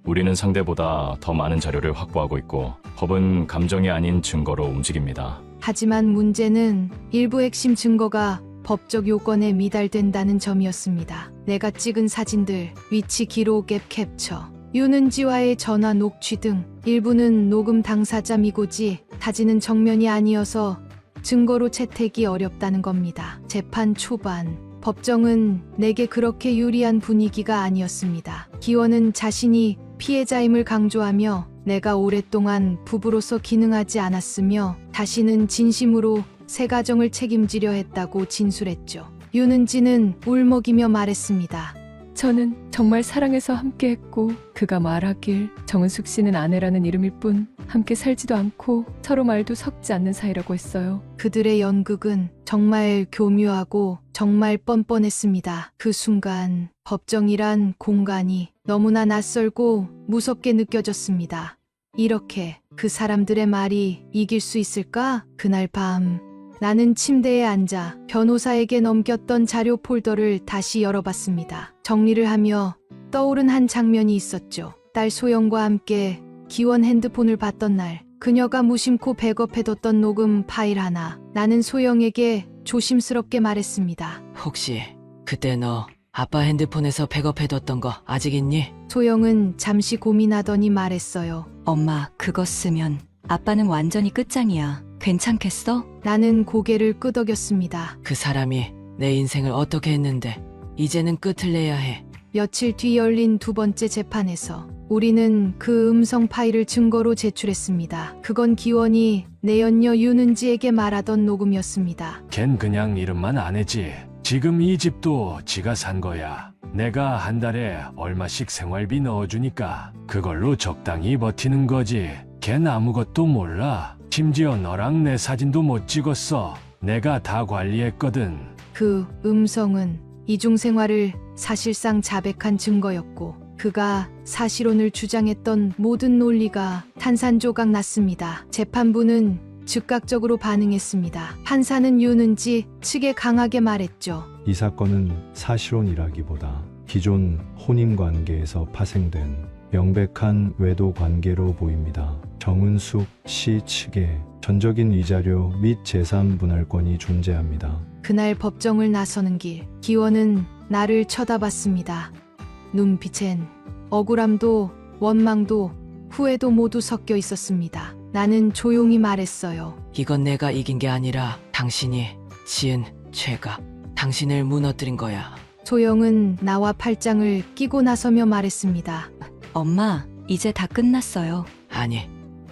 우리는 상대보다 더 많은 자료를 확보하고 있고 법은 감정이 아닌 증거로 움직입니다. 하지만 문제는 일부 핵심 증거가 법적 요건에 미달된다는 점이었습니다. 내가 찍은 사진들, 위치 기록 앱 캡처, 윤은지와의 전화 녹취 등 일부는 녹음 당사자 미고지, 타지는 정면이 아니어서 증거로 채택이 어렵다는 겁니다. 재판 초반, 법정은 내게 그렇게 유리한 분위기가 아니었습니다. 기원은 자신이 피해자임을 강조하며 내가 오랫동안 부부로서 기능하지 않았으며 다시는 진심으로 새 가정을 책임지려 했다고 진술했죠. 윤은지는 울먹이며 말했습니다. 저는 정말 사랑해서 함께했고 그가 말하길 정은숙 씨는 아내라는 이름일 뿐 함께 살지도 않고 서로 말도 섞지 않는 사이라고 했어요. 그들의 연극은 정말 교묘하고 정말 뻔뻔했습니다. 그 순간 법정이란 공간이 너무나 낯설고 무섭게 느껴졌습니다. 이렇게 그 사람들의 말이 이길 수 있을까? 그날 밤 나는 침대에 앉아 변호사에게 넘겼던 자료 폴더를 다시 열어봤습니다. 정리를 하며 떠오른 한 장면이 있었죠. 딸 소영과 함께 기원 핸드폰을 봤던 날, 그녀가 무심코 백업해뒀던 녹음 파일 하나. 나는 소영에게 조심스럽게 말했습니다. 혹시 그때 너 아빠 핸드폰에서 백업해뒀던 거 아직 있니? 소영은 잠시 고민하더니 말했어요. 엄마, 그거 쓰면 아빠는 완전히 끝장이야. 괜찮겠어? 나는 고개를 끄덕였습니다. 그 사람이 내 인생을 어떻게 했는데 이제는 끝을 내야 해. 며칠 뒤 열린 두 번째 재판에서 우리는 그 음성 파일을 증거로 제출했습니다. 그건 기원이 내연녀 윤은지에게 말하던 녹음이었습니다. 걘 그냥 이름만 안 했지. 지금 이 집도 지가 산 거야. 내가 한 달에 얼마씩 생활비 넣어주니까 그걸로 적당히 버티는 거지. 걘 아무것도 몰라. 심지어 너랑 내 사진도 못 찍었어. 내가 다 관리했거든. 그 음성은 이중생활을 사실상 자백한 증거였고 그가 사실혼을 주장했던 모든 논리가 탄산조각 났습니다. 재판부는 즉각적으로 반응했습니다. 판사는 윤은지 측에 강하게 말했죠. 이 사건은 사실혼이라기보다 기존 혼인관계에서 파생된 명백한 외도 관계로 보입니다. 정은숙 씨 측에 전적인 위자료 및 재산 분할권이 존재합니다. 그날 법정을 나서는 길, 기원은 나를 쳐다봤습니다. 눈빛엔 억울함도 원망도 후회도 모두 섞여 있었습니다. 나는 조용히 말했어요. 이건 내가 이긴 게 아니라 당신이 지은 죄가 당신을 무너뜨린 거야. 소영은 나와 팔짱을 끼고 나서며 말했습니다. 엄마, 이제 다 끝났어요. 아니,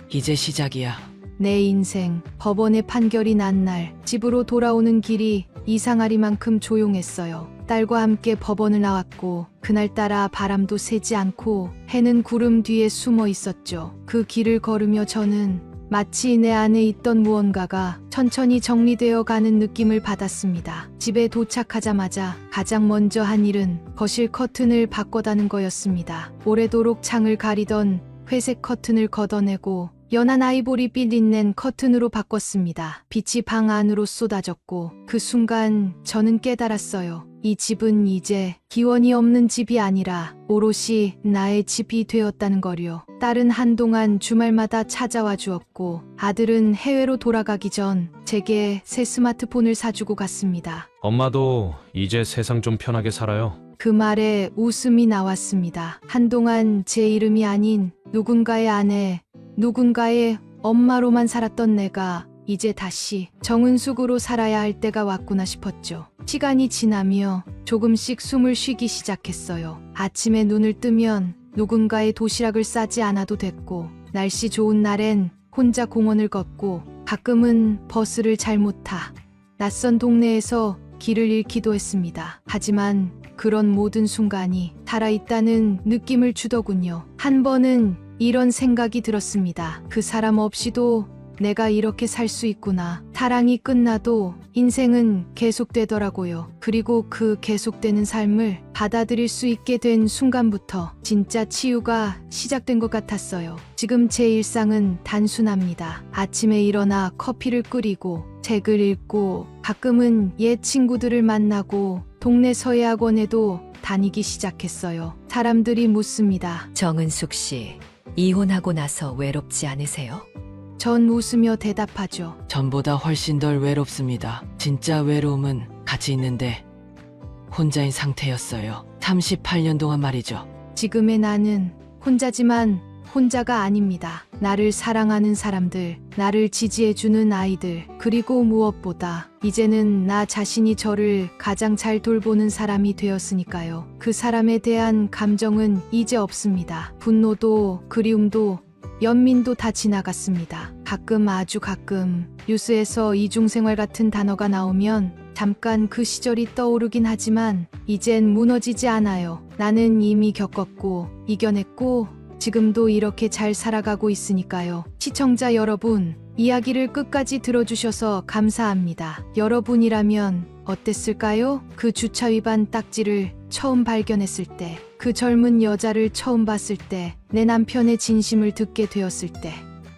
이제 시작이야. 내 인생, 법원의 판결이 난 날 집으로 돌아오는 길이 이상하리만큼 조용했어요. 딸과 함께 법원을 나왔고 그날따라 바람도 새지 않고 해는 구름 뒤에 숨어 있었죠. 그 길을 걸으며 저는 마치 내 안에 있던 무언가가 천천히 정리되어 가는 느낌을 받았습니다. 집에 도착하자마자 가장 먼저 한 일은 거실 커튼을 바꿔다는 거였습니다. 오래도록 창을 가리던 회색 커튼을 걷어내고 연한 아이보리빛 린넨 커튼으로 바꿨습니다. 빛이 방 안으로 쏟아졌고 그 순간 저는 깨달았어요. 이 집은 이제 기원이 없는 집이 아니라 오롯이 나의 집이 되었다는 거요. 딸은 한동안 주말마다 찾아와 주었고 아들은 해외로 돌아가기 전 제게 새 스마트폰을 사주고 갔습니다. 엄마도 이제 세상 좀 편하게 살아요. 그 말에 웃음이 나왔습니다. 한동안 제 이름이 아닌 누군가의 아내, 누군가의 엄마로만 살았던 내가 이제 다시 정은숙으로 살아야 할 때가 왔구나 싶었죠. 시간이 지나며 조금씩 숨을 쉬기 시작했어요. 아침에 눈을 뜨면 누군가의 도시락을 싸지 않아도 됐고 날씨 좋은 날엔 혼자 공원을 걷고 가끔은 버스를 잘못 타 낯선 동네에서 길을 잃기도 했습니다. 하지만 그런 모든 순간이 살아있다는 느낌을 주더군요. 한 번은 이런 생각이 들었습니다. 그 사람 없이도 내가 이렇게 살 수 있구나. 사랑이 끝나도 인생은 계속되더라고요. 그리고 그 계속되는 삶을 받아들일 수 있게 된 순간부터 진짜 치유가 시작된 것 같았어요. 지금 제 일상은 단순합니다. 아침에 일어나 커피를 끓이고 책을 읽고 가끔은 옛 친구들을 만나고 동네 서예학원에도 다니기 시작했어요. 사람들이 묻습니다. 정은숙 씨, 이혼하고 나서 외롭지 않으세요? 전 웃으며 대답하죠. 전보다 훨씬 덜 외롭습니다. 진짜 외로움은 같이 있는데 혼자인 상태였어요. 38년 동안 말이죠. 지금의 나는 혼자지만 혼자가 아닙니다. 나를 사랑하는 사람들, 나를 지지해주는 아이들, 그리고 무엇보다 이제는 나 자신이 저를 가장 잘 돌보는 사람이 되었으니까요. 그 사람에 대한 감정은 이제 없습니다. 분노도 그리움도 연민도 다 지나갔습니다. 가끔 아주 가끔 뉴스에서 이중생활 같은 단어가 나오면 잠깐 그 시절이 떠오르긴 하지만 이젠 무너지지 않아요. 나는 이미 겪었고 이겨냈고 지금도 이렇게 잘 살아가고 있으니까요. 시청자 여러분, 이야기를 끝까지 들어주셔서 감사합니다. 여러분이라면 어땠을까요? 그 주차 위반 딱지를 처음 발견했을 때, 그 젊은 여자를 처음 봤을 때, 내 남편의 진심을 듣게 되었을 때,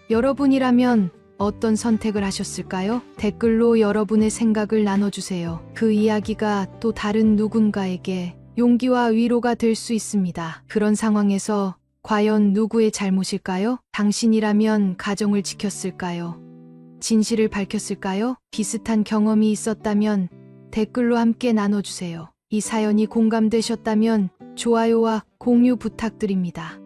여러분이라면 어떤 선택을 하셨을까요? 댓글로 여러분의 생각을 나눠주세요. 그 이야기가 또 다른 누군가에게 용기와 위로가 될 수 있습니다. 그런 상황에서 과연 누구의 잘못일까요? 당신이라면 가정을 지켰을까요? 진실을 밝혔을까요? 비슷한 경험이 있었다면 댓글로 함께 나눠주세요. 이 사연이 공감되셨다면 좋아요와 공유 부탁드립니다.